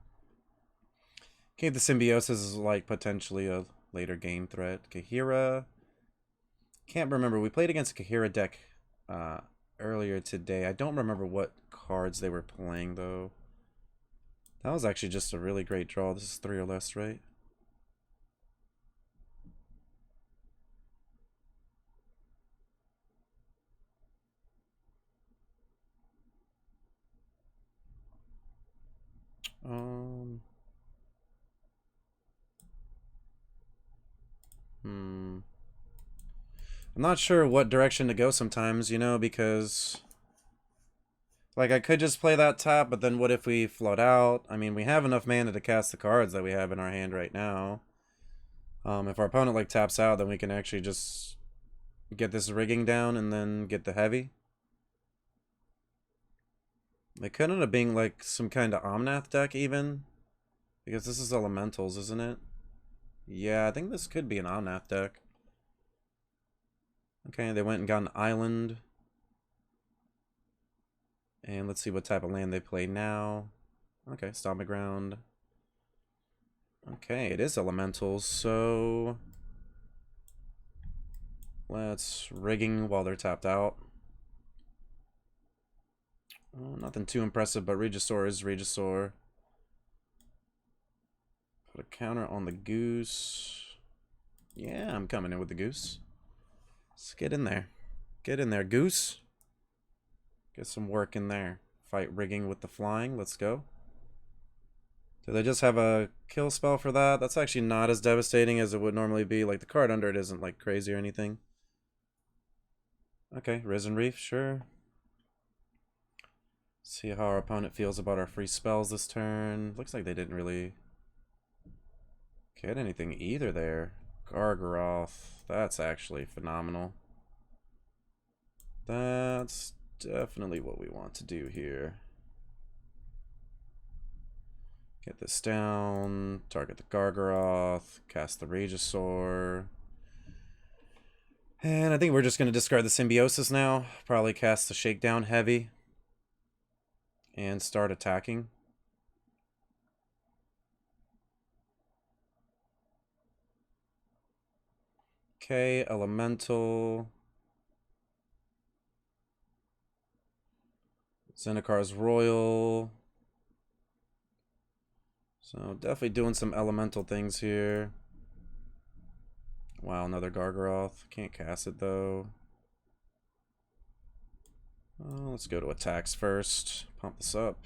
Okay, the Symbiosis is like potentially a later game threat. Kahira. Can't remember. We played against a Kahira deck earlier today. I don't remember what cards they were playing, though. That was actually just a really great draw. This is 3 or less, right? I'm not sure what direction to go sometimes, you know, because like I could just play that tap, but then what if we float out? I mean, we have enough mana to cast the cards that we have in our hand right now. If our opponent like taps out, then we can actually just get this rigging down and then get the heavy. It could end up being like some kind of Omnath deck even, because this is elementals, isn't it? Yeah, I think this could be an Omnath deck. Okay, they went and got an island. And let's see what type of land they play now. Okay, Stomping Ground. Okay, it is elementals, so let's rigging while they're tapped out. Oh, nothing too impressive, but Regisaur is Regisaur. Put a counter on the goose. Yeah, I'm coming in with the goose. Let's get in there. Get in there, goose. Get some work in there. Fight rigging with the flying. Let's go. Do they just have a kill spell for that? That's actually not as devastating as it would normally be. Like, the card under it isn't, like, crazy or anything. Okay, Risen Reef, sure. See how our opponent feels about our free spells this turn. Looks like they didn't really get anything either there. Gargaroth. That's actually phenomenal. That's definitely what we want to do here. Get this down, target the Gargaroth, cast the Regisaur. And I think we're just going to discard the Symbiosis now. Probably cast the Shakedown heavy. And start attacking. Okay, Elemental. Zendikar's Royal. So definitely doing some elemental things here. Wow, another Gargaroth. Can't cast it though. Let's go to attacks first. Pump this up.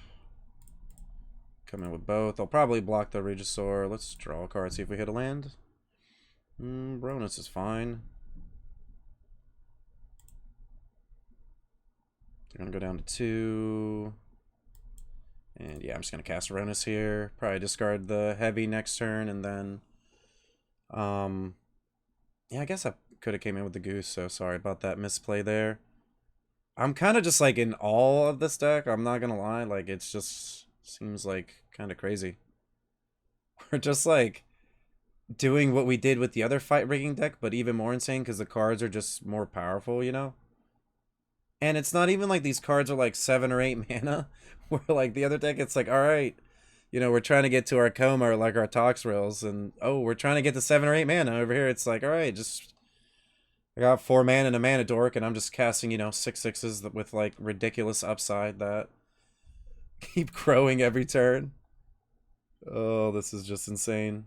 Come in with both. I'll probably block the Regisaur. Let's draw a card, see if we hit a land. Bronus is fine. They're gonna go down to 2. And yeah, I'm just gonna cast Ronus here. Probably discard the heavy next turn, and then yeah, I guess I could have came in with the goose, so sorry about that misplay there. I'm kind of just like in awe of this deck, I'm not gonna lie. Like, it's just seems like kind of crazy. We're just like doing what we did with the other fight rigging deck, but even more insane because the cards are just more powerful, you know? And it's not even like these cards are like 7 or 8 mana. Where like the other deck, it's like, alright, you know, we're trying to get to our Coma or like our Tox Rails, and oh, we're trying to get to 7 or 8 mana. Over here, it's like, alright, just I got 4 mana and a mana dork, and I'm just casting, you know, 6/6s with like ridiculous upside that keep growing every turn. Oh, this is just insane.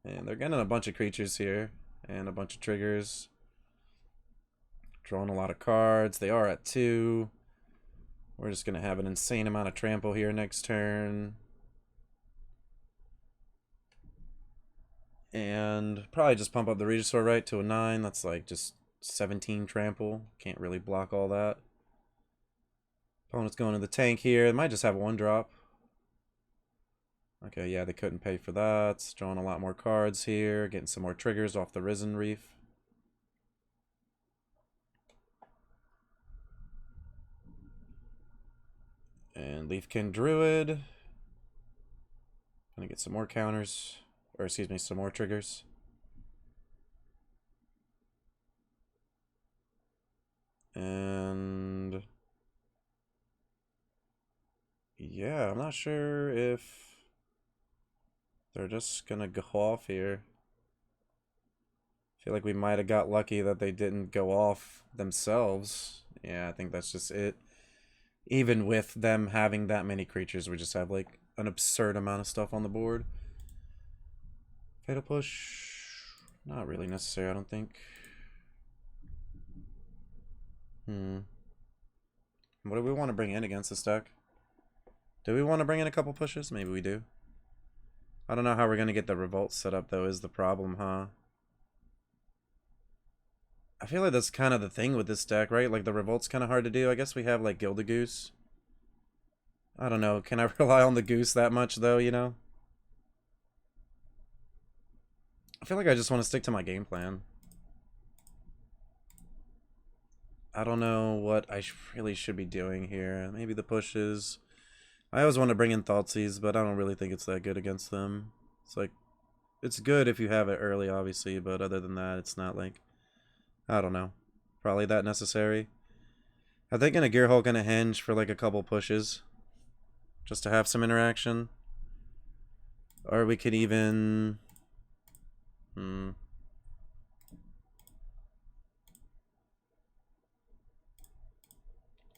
And they're getting a bunch of creatures here and a bunch of triggers. Drawing a lot of cards. They are at 2. We're just going to have an insane amount of trample here next turn. And probably just pump up the Regisaur right to a 9. That's like just 17 trample. Can't really block all that. Opponent's going to the tank here. They might just have 1 drop. Okay, yeah, they couldn't pay for that. Drawing a lot more cards here. Getting some more triggers off the Risen Reef. And Leafkin Druid. Gonna get some more counters. Or excuse me, some more triggers. And yeah, I'm not sure if they're just gonna go off here. I feel like we might have got lucky that they didn't go off themselves. Yeah, I think that's just it. Even with them having that many creatures, we just have like an absurd amount of stuff on the board. Fatal Push, not really necessary, I don't think. What do we want to bring in against this deck? Do we want to bring in a couple pushes? Maybe we do. I don't know how we're going to get the Revolt set up, though, is the problem, huh? I feel like that's kind of the thing with this deck, right? Like the Revolt's kind of hard to do. I guess we have like Gildagoose. I don't know. Can I rely on the Goose that much though, you know? I feel like I just want to stick to my game plan. I don't know what I really should be doing here. Maybe the pushes. I always want to bring in Thoughtseize, but I don't really think it's that good against them. It's like, it's good if you have it early, obviously, but other than that, it's not like, I don't know, probably that necessary. I think in a Gear Hulk and a Henge for like a couple pushes, just to have some interaction. Or we could even...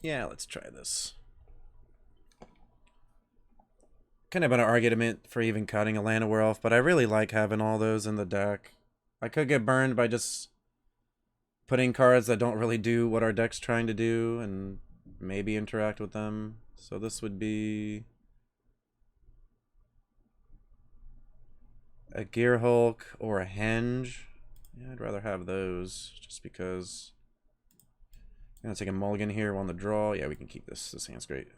Yeah, let's try this. Kind of an argument for even cutting a Llanowar, but I really like having all those in the deck. I could get burned by just putting cards that don't really do what our deck's trying to do and maybe interact with them. So this would be a Gear Hulk or a Henge. Yeah, I'd rather have those just because. I'm gonna take a mulligan here on the draw. Yeah, we can keep this. This hand's great.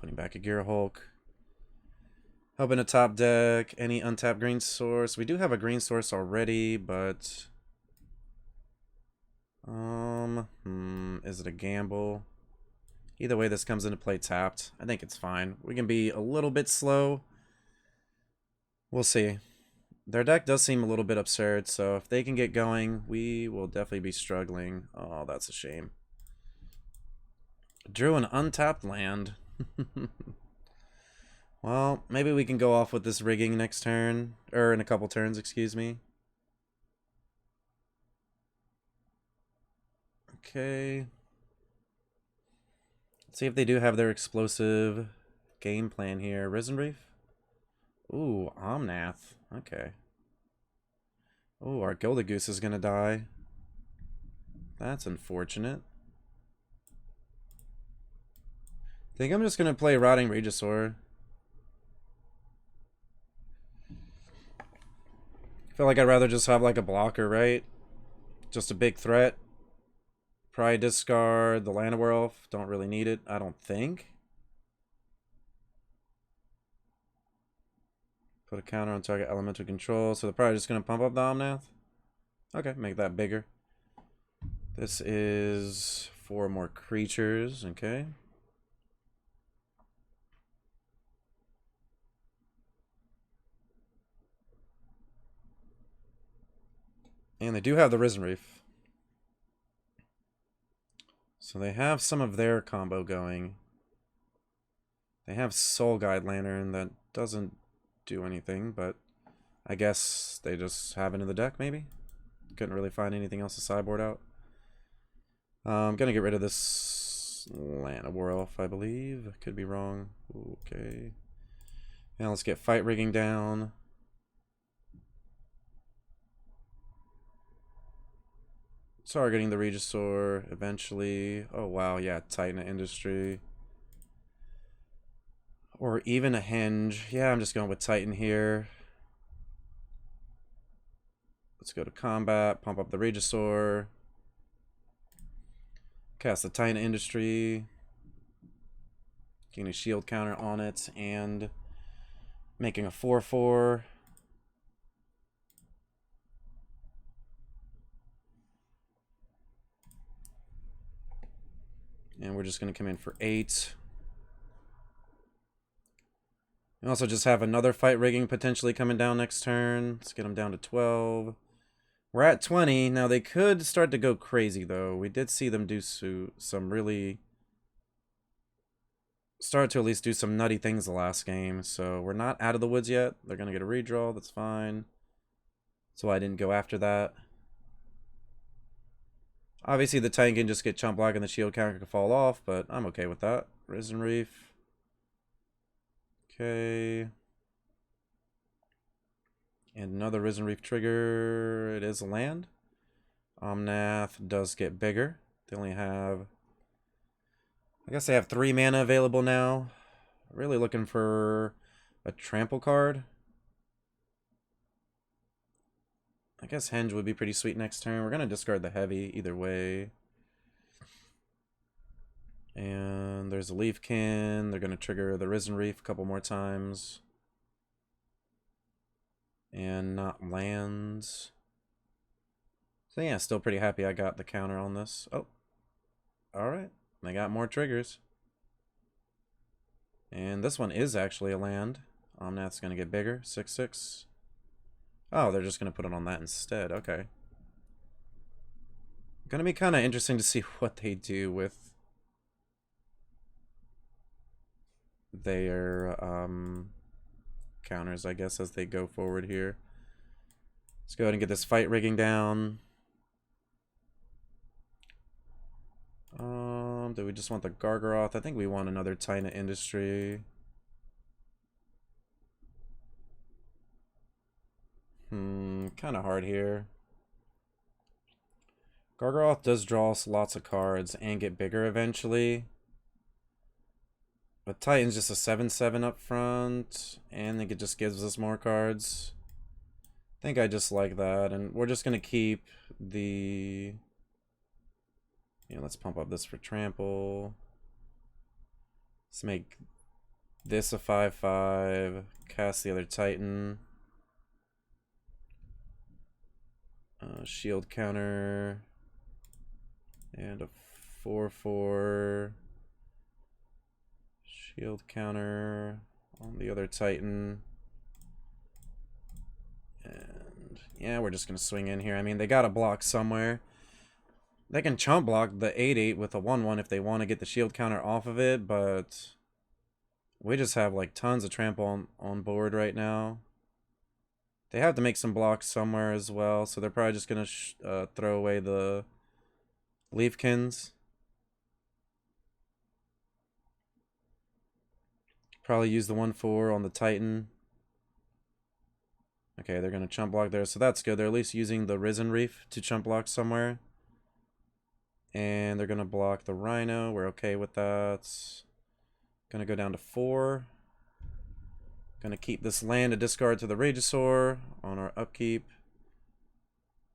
Putting back a Gear Hulk. Helping a top deck. Any untapped green source. We do have a green source already, but is it a gamble? Either way, this comes into play tapped. I think it's fine. We can be a little bit slow. We'll see. Their deck does seem a little bit absurd, so if they can get going, we will definitely be struggling. Oh, that's a shame. Drew an untapped land. Well, maybe we can go off with this rigging next turn. Or in a couple turns, excuse me. Okay. Let's see if they do have their explosive game plan here. Risen Reef? Ooh, Omnath. Okay. Ooh, our Gildagoose is gonna die. That's unfortunate. I think I'm just gonna play Rotting Regisaur. I feel like I'd rather just have like a blocker, right? Just a big threat. Probably discard the Llanowar Elf. Don't really need it, I don't think. Put a counter on target elemental control. So they're probably just going to pump up the Omnath. Okay, make that bigger. This is 4 more creatures. Okay. And they do have the Risen Reef. So they have some of their combo going. They have Soul Guide Lantern that doesn't do anything, but I guess they just have it in the deck, maybe? Couldn't really find anything else to sideboard out. I'm gonna get rid of this Llanowar Elf, I believe. Could be wrong. Okay. Now let's get Fight Rigging down. Targeting the Regisaur eventually. Oh wow, yeah, Titan Industry. Or even a Henge. Yeah, I'm just going with Titan here. Let's go to combat, pump up the Regisaur. Cast the Titan Industry. Getting a shield counter on it and making a 4/4. And we're just going to come in for 8. We also just have another Fight Rigging potentially coming down next turn. Let's get them down to 12. We're at 20. Now they could start to go crazy though. We did see them do some really... start to at least do some nutty things the last game. So we're not out of the woods yet. They're going to get a redraw. That's fine. So I didn't go after that. Obviously, the Titan can just get chump block and the shield counter can fall off, but I'm okay with that. Risen Reef. Okay. And another Risen Reef trigger. It is a land. Omnath does get bigger. They only have... I guess they have 3 mana available now. Really looking for a trample card. I guess Henge would be pretty sweet next turn. We're going to discard the heavy either way. And there's a Leafkin. They're going to trigger the Risen Reef a couple more times. And not lands. So yeah, still pretty happy I got the counter on this. Oh, alright. They got more triggers. And this one is actually a land. Omnath's going to get bigger. 6/6. Oh, they're just going to put it on that instead. Okay. Going to be kind of interesting to see what they do with their counters, I guess, as they go forward here. Let's go ahead and get this fight rigging down. Do we just want the Gargaroth? I think we want another Titan Industry. Kind of hard here. Gargaroth does draw us lots of cards and get bigger eventually. But Titan's just a 7/7 up front, and I think it just gives us more cards. I think I just like that, and we're just going to keep the... Yeah, let's pump up this for trample. Let's make this a 5/5. Cast the other Titan. Shield counter. And a 4/4. Shield counter on the other Titan. And yeah, we're just going to swing in here. I mean, they got to block somewhere. They can chump block the 8/8 with a 1/1 if they want to get the shield counter off of it, but we just have like tons of trample on board right now. They have to make some blocks somewhere as well, so they're probably just going to throw away the Leafkins. Probably use the 1/4 on the Titan. Okay, they're going to chump block there, so that's good. They're at least using the Risen Reef to chump block somewhere. And they're going to block the Rhino. We're okay with that. Going to go down to 4. Going to keep this land to discard to the Regisaur on our upkeep.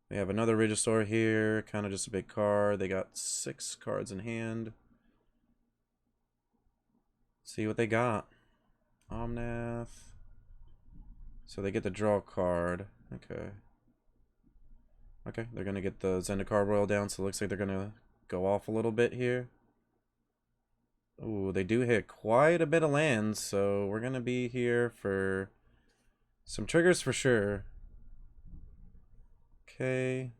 We have another Regisaur here. Kind of just a big card. They got 6 cards in hand. Let's see what they got. Omnath. So they get to draw a card. Okay. Okay, they're going to get the Zendikar Royal down, so it looks like they're going to go off a little bit here. Ooh, they do hit quite a bit of lands, so we're going to be here for some triggers for sure. Okay.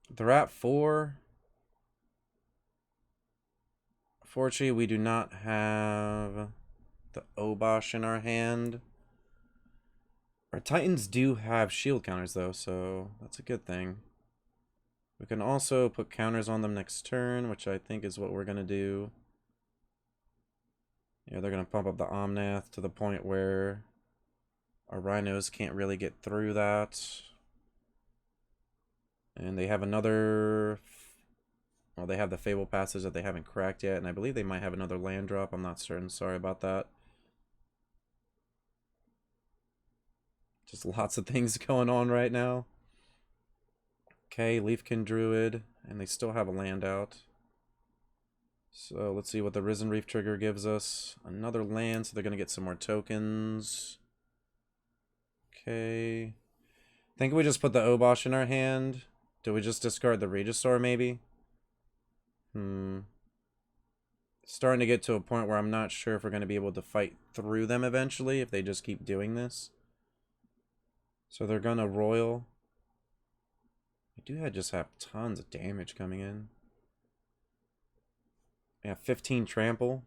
They're at 4. Fortunately, we do not have the Obosh in our hand. Our Titans do have shield counters, though, so that's a good thing. We can also put counters on them next turn, which I think is what we're going to do. Yeah, they're going to pump up the Omnath to the point where our Rhinos can't really get through that. And they have another... Well, they have the Fable Passage that they haven't cracked yet, and I believe they might have another land drop. I'm not certain. Sorry about that. Just lots of things going on right now. Okay, Leafkin Druid, and they still have a land out. So let's see what the Risen Reef trigger gives us. Another land, so they're going to get some more tokens. Okay. I think we just put the Obosh in our hand. Do we just discard the Regisaur, maybe? Starting to get to a point where I'm not sure if we're going to be able to fight through them eventually if they just keep doing this. So they're going to Royal. I do just have tons of damage coming in. We have 15 trample.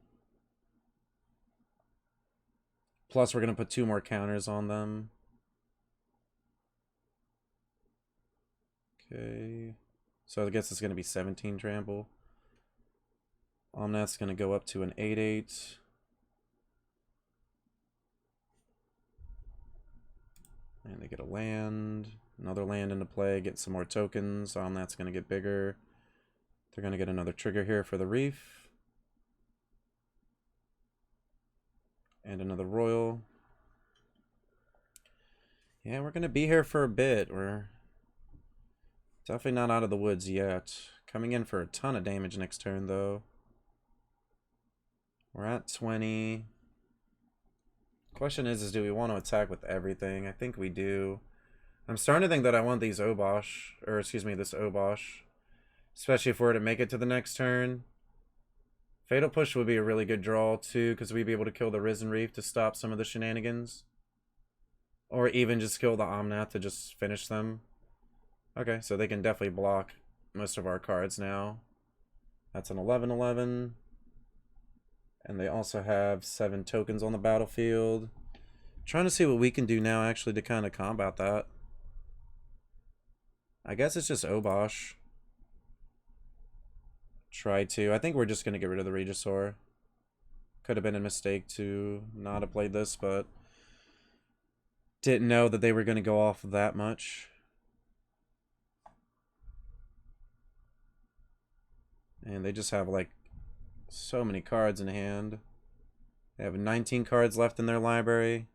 Plus we're going to put 2 more counters on them. Okay. So I guess it's going to be 17 trample. Omnath's going to go up to an 8/8. And they get a land. Another land into play. Get some more tokens. Omnath's going to get bigger. They're going to get another trigger here for the Reef. And another Royal. Yeah, we're gonna be here for a bit. We're definitely not out of the woods yet. Coming in for a ton of damage next turn, though. We're at 20. Question is do we want to attack with everything? I think we do. I'm starting to think that I want these Obosh, or excuse me, this Obosh. Especially if we're to make it to the next turn. Fatal Push would be a really good draw, too, because we'd be able to kill the Risen Reef to stop some of the shenanigans. Or even just kill the Omnath to just finish them. Okay, so they can definitely block most of our cards now. That's an 11/11. And they also have 7 tokens on the battlefield. Trying to see what we can do now, actually, to kind of combat that. I guess it's just Obosh. Try to. I think we're just going to get rid of the Regisaur. Could have been a mistake to not have played this, but didn't know that they were going to go off that much. And they just have, like, so many cards in hand. They have 19 cards left in their library.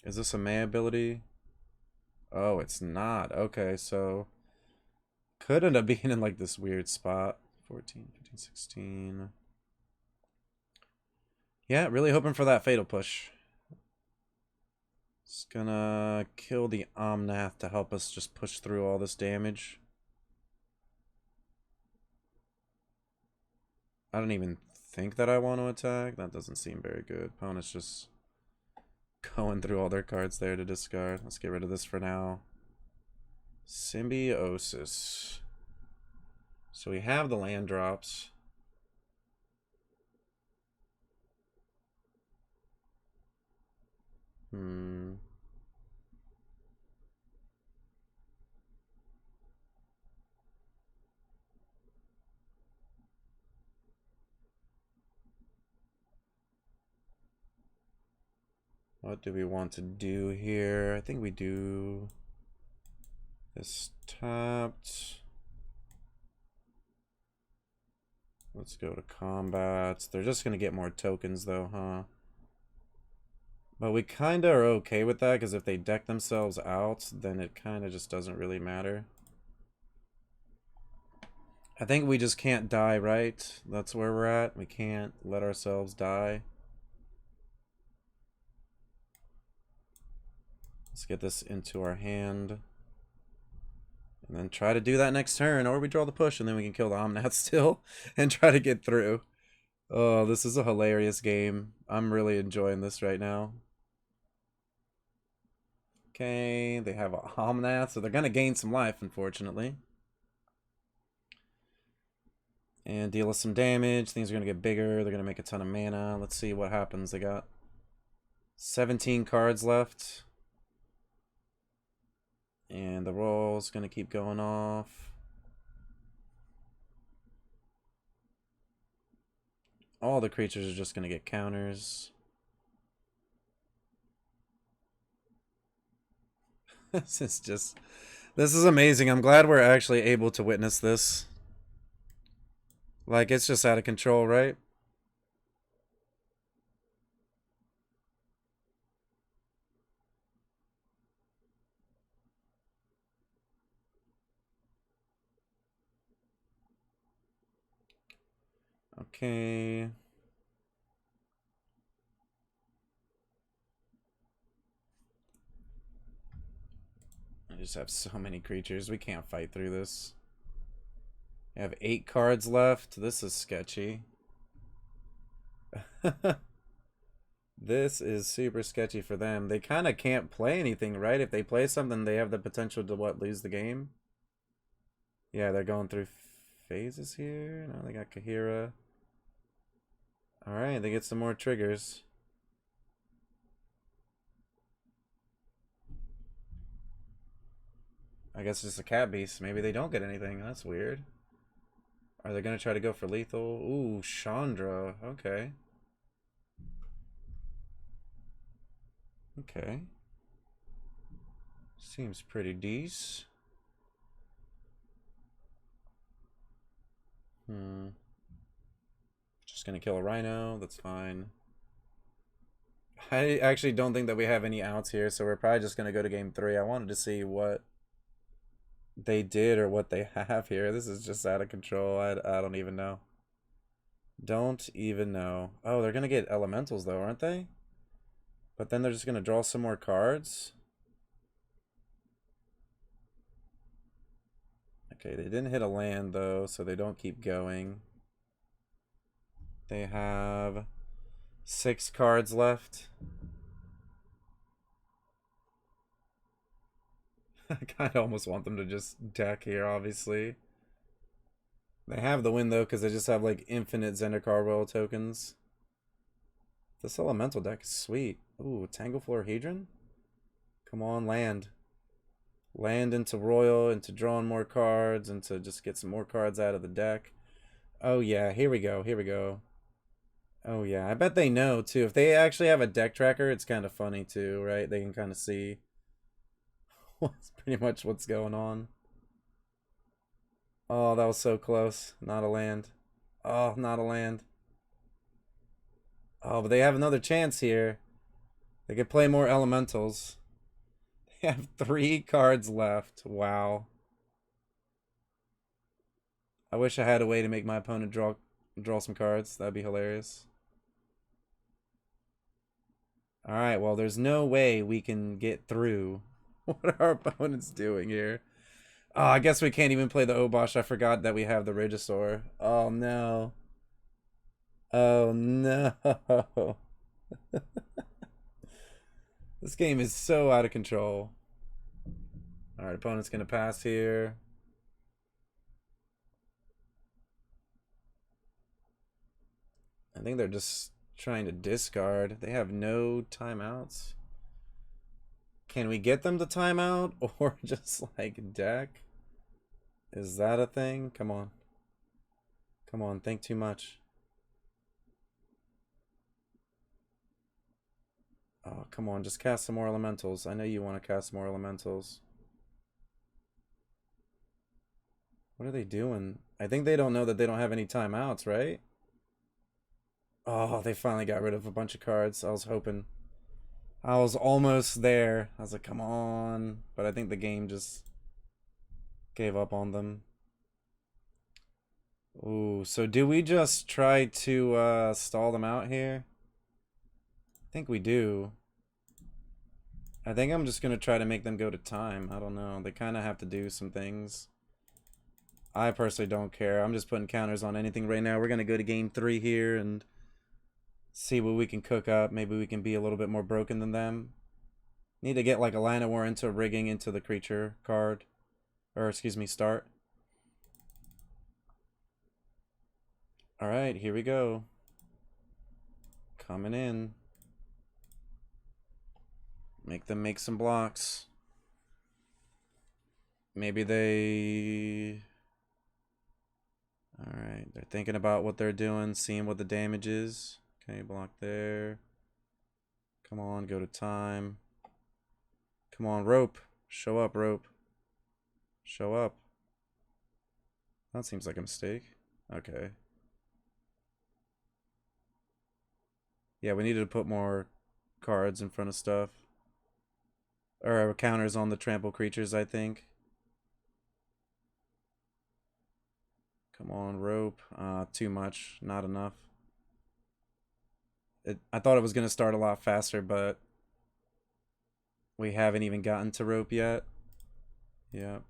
Is this a May ability? Oh, it's not. Okay, so could end up being in, like, this weird spot. 14, 15, 16. Yeah, really hoping for that Fatal Push. It's gonna kill the Omnath to help us just push through all this damage. I don't even think that I want to attack. That doesn't seem very good. Opponent's just going through all their cards there to discard. Let's get rid of this for now. Symbiosis. So we have the land drops. What do we want to do here? I think we do this tapped. Let's go to combat. They're just going to get more tokens though, huh? But we kind of are okay with that because if they deck themselves out, then it kind of just doesn't really matter. I think we just can't die, right? That's where we're at. We can't let ourselves die. Let's get this into our hand. And then try to do that next turn. Or we draw the push and then we can kill the Omnath still and try to get through. Oh, this is a hilarious game. I'm really enjoying this right now. Okay, they have a Omnath, so they're going to gain some life, unfortunately. And deal us some damage. Things are going to get bigger. They're going to make a ton of mana. Let's see what happens. They got 17 cards left. And the roll's going to keep going off. All the creatures are just going to get counters. This is amazing. I'm glad we're actually able to witness this. Like, it's just out of control, right? Okay. I just have so many creatures. We can't fight through this. I have 8 cards left. This is sketchy. This is super sketchy for them. They kind of can't play anything, right? If they play something, they have the potential to, what, lose the game? Yeah, they're going through phases here. Now they got Kahira. Alright, they get some more triggers. I guess it's just a cat beast. Maybe they don't get anything. That's weird. Are they going to try to go for lethal? Ooh, Chandra. Okay. Okay. Seems pretty decent. Just gonna kill a rhino. That's fine. I actually don't think that we have any outs here, so we're probably just going to go to game 3. I wanted to see what they did or what they have here. This is just out of control. I don't even know. Don't even know. Oh, they're going to get elementals though, aren't they? But then they're just going to draw some more cards. Okay, they didn't hit a land though, so they don't keep going. They have 6 cards left. I kind of almost want them to just deck here, obviously. They have the win though, because they just have like infinite Zendikar Royal tokens. This elemental deck is sweet. Ooh, Tangleflorhedron? Come on, land. Land into Royal, into drawing more cards, and to just get some more cards out of the deck. Oh yeah, here we go, here we go. Oh yeah, I bet they know too. If they actually have a deck tracker, it's kind of funny too, right? They can kind of see what's pretty much what's going on. Oh, that was so close. Not a land. Oh, not a land. Oh, but they have another chance here. They could play more elementals. They have 3 cards left. Wow. I wish I had a way to make my opponent draw some cards. That'd be hilarious. Alright, well, there's no way we can get through. What are our opponents doing here? Oh, I guess we can't even play the Obosh. I forgot that we have the Regisaur. Oh, no. Oh, no. This game is so out of control. Alright, opponent's going to pass here. I think they're just trying to discard. They have no timeouts. Can we get them to timeout or just like deck? Is that a thing? Come on. Come on, think too much. Oh, come on, just cast some more elementals. I know you want to cast more elementals. What are they doing? I think they don't know that they don't have any timeouts, right? Oh, they finally got rid of a bunch of cards. I was hoping. I was almost there. I was like, come on. But I think the game just gave up on them. Ooh, so do we just try to stall them out here? I think we do. I think I'm just going to try to make them go to time. I don't know. They kind of have to do some things. I personally don't care. I'm just putting counters on anything right now. We're going to go to game 3 here and see what we can cook up. Maybe we can be a little bit more broken than them. Need to get like a Llanowar into rigging into the creature card. Or excuse me, start. Alright, here we go. Coming in. Make them make some blocks. Maybe they... Alright, they're thinking about what they're doing, seeing what the damage is. Okay, block there. Come on, go to time. Come on, rope. Show up, rope. Show up. That seems like a mistake. Okay. Yeah, we needed to put more cards in front of stuff. Or counters on the trample creatures, I think. Come on, rope. Too much. Not enough. I thought it was going to start a lot faster, but we haven't even gotten to rope yet. Yep.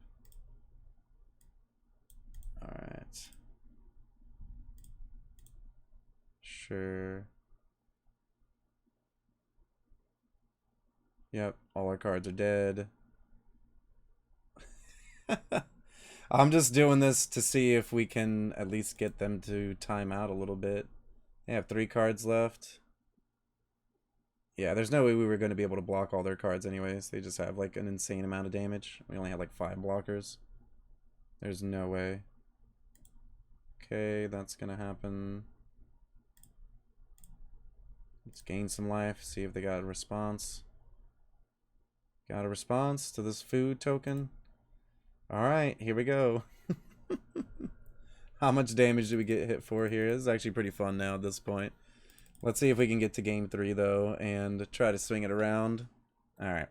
Alright. Sure. Yep, all our cards are dead. I'm just doing this to see if we can at least get them to time out a little bit. They have 3 cards left. Yeah, there's no way we were going to be able to block all their cards anyways. They just have like an insane amount of damage. We only had like 5 blockers. There's no way. Okay, that's going to happen. Let's gain some life, see if they got a response. Got a response to this food token. Alright, here we go. How much damage do we get hit for here? This is actually pretty fun now at this point. Let's see if we can get to game 3, though, and try to swing it around. All right.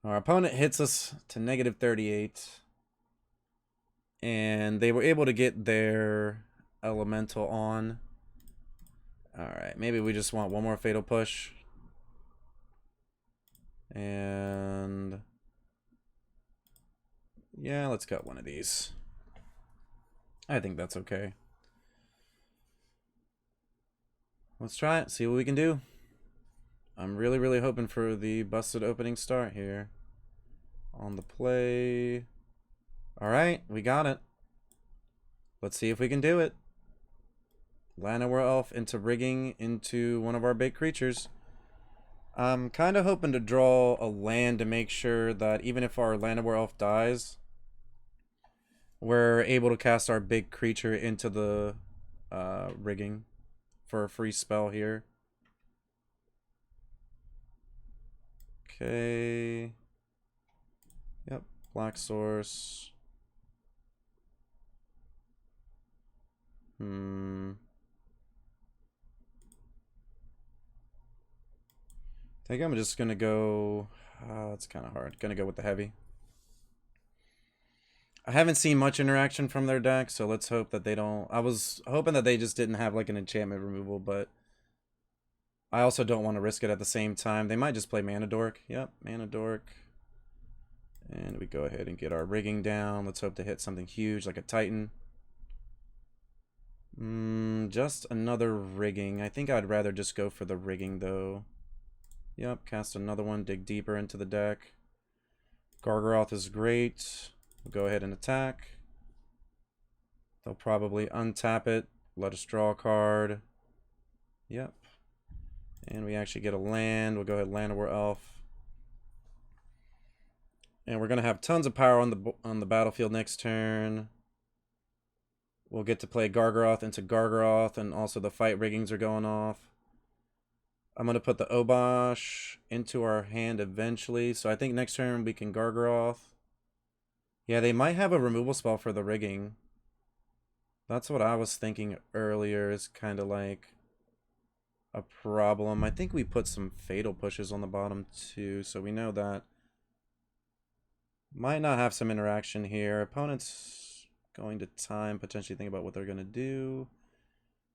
Our opponent hits us to negative 38. And they were able to get their elemental on. All right. Maybe we just want one more fatal push. And yeah, let's cut one of these. I think that's okay. Let's try it, see what we can do. I'm really, really hoping for the busted opening start here. On the play. All right, we got it. Let's see if we can do it. Llanowar Elf into rigging into one of our big creatures. I'm kind of hoping to draw a land to make sure that even if our Llanowar Elf dies, we're able to cast our big creature into the rigging for a free spell here. Okay. Yep, black source. I think I'm just gonna go. It's kind of hard. Gonna go with the heavy. I haven't seen much interaction from their deck, so let's hope that they don't. I was hoping that they just didn't have like an enchantment removal, but I also don't want to risk it at the same time. They might just play Mana Dork. Yep, Mana Dork. And we go ahead and get our rigging down. Let's hope to hit something huge like a Titan. Just another rigging. I think I'd rather just go for the rigging though. Yep, cast another one, dig deeper into the deck. Gargaroth is great. We'll go ahead and attack. They'll probably untap it, let us draw a card. Yep. And we actually get a land. We'll go ahead and Llanowar Elf. And we're going to have tons of power on the battlefield next turn. We'll get to play Gargaroth into Gargaroth, and also the fight riggings are going off. I'm going to put the Obosh into our hand eventually. So I think next turn we can Gargaroth. Yeah, they might have a removal spell for the rigging. That's what I was thinking earlier, is kind of like a problem. I think we put some fatal pushes on the bottom too, so we know that. Might not have some interaction here. Opponent's going to time, potentially think about what they're going to do.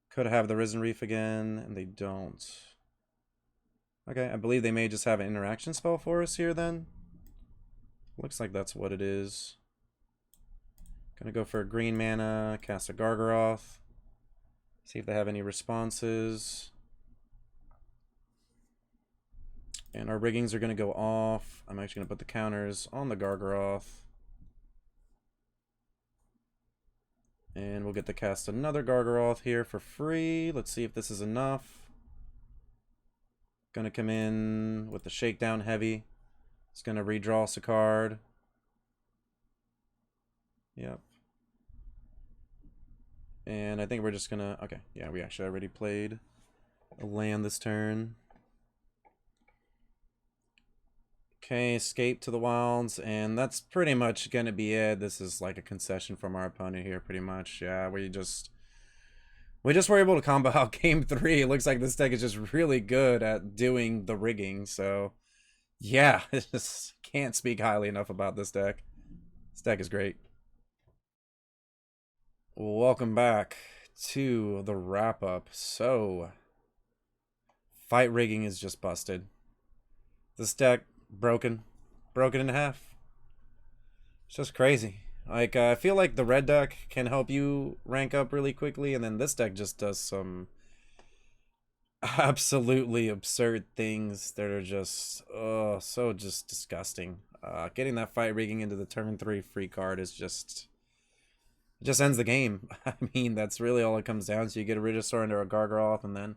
Could have the Risen Reef again, and they don't. Okay, I believe they may just have an interaction spell for us here then. Looks like that's what it is. Gonna go for a green mana, cast a Gargaroth. See if they have any responses. And our riggings are gonna go off. I'm actually gonna put the counters on the Gargaroth. And we'll get to cast another Gargaroth here for free. Let's see if this is enough. Gonna come in with the Shakedown Heavy. It's gonna redraw us a card. Yep. And I think we're just gonna, okay, yeah, we actually already played a land this turn. Okay, escape to the wilds, and that's pretty much gonna be it. This is like a concession from our opponent here, pretty much. Yeah, we just were able to combo out game 3. It looks like this deck is just really good at doing the rigging, so yeah, just can't speak highly enough about this deck. This deck is great. Welcome back to the wrap-up. So, fight rigging is just busted. This deck, broken in half. It's just crazy. Like, I feel like the red deck can help you rank up really quickly, and then this deck just does some absolutely absurd things that are just, oh, so just disgusting. Getting that fight rigging into the turn 3 free card is just, it just ends the game. I mean, that's really all it comes down to. You get a Regisaur into a Gargaroth, and then,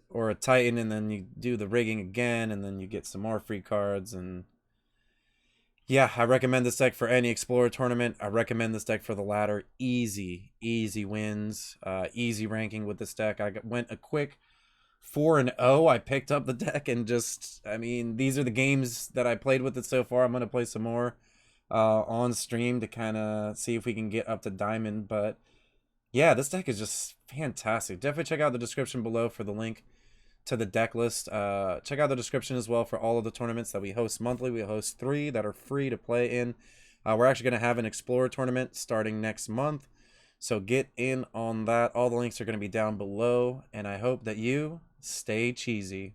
or a Titan, and then you do the rigging again, and then you get some more free cards. And yeah, I recommend this deck for any Explorer tournament. I recommend this deck for the ladder. Easy wins, easy ranking with this deck. I went a quick 4-0. I picked up the deck and just, I mean, these are the games that I played with it so far. I'm going to play some more on stream to kind of see if we can get up to diamond. But yeah, this deck is just Fantastic. Definitely check out the description below for the link to the deck list. Check out the description as well for all of the tournaments that we host monthly. We host 3 that are free to play in. We're actually going to have an Explorer tournament starting next month. So get in on that. All the links are going to be down below. And I hope that you stay cheesy.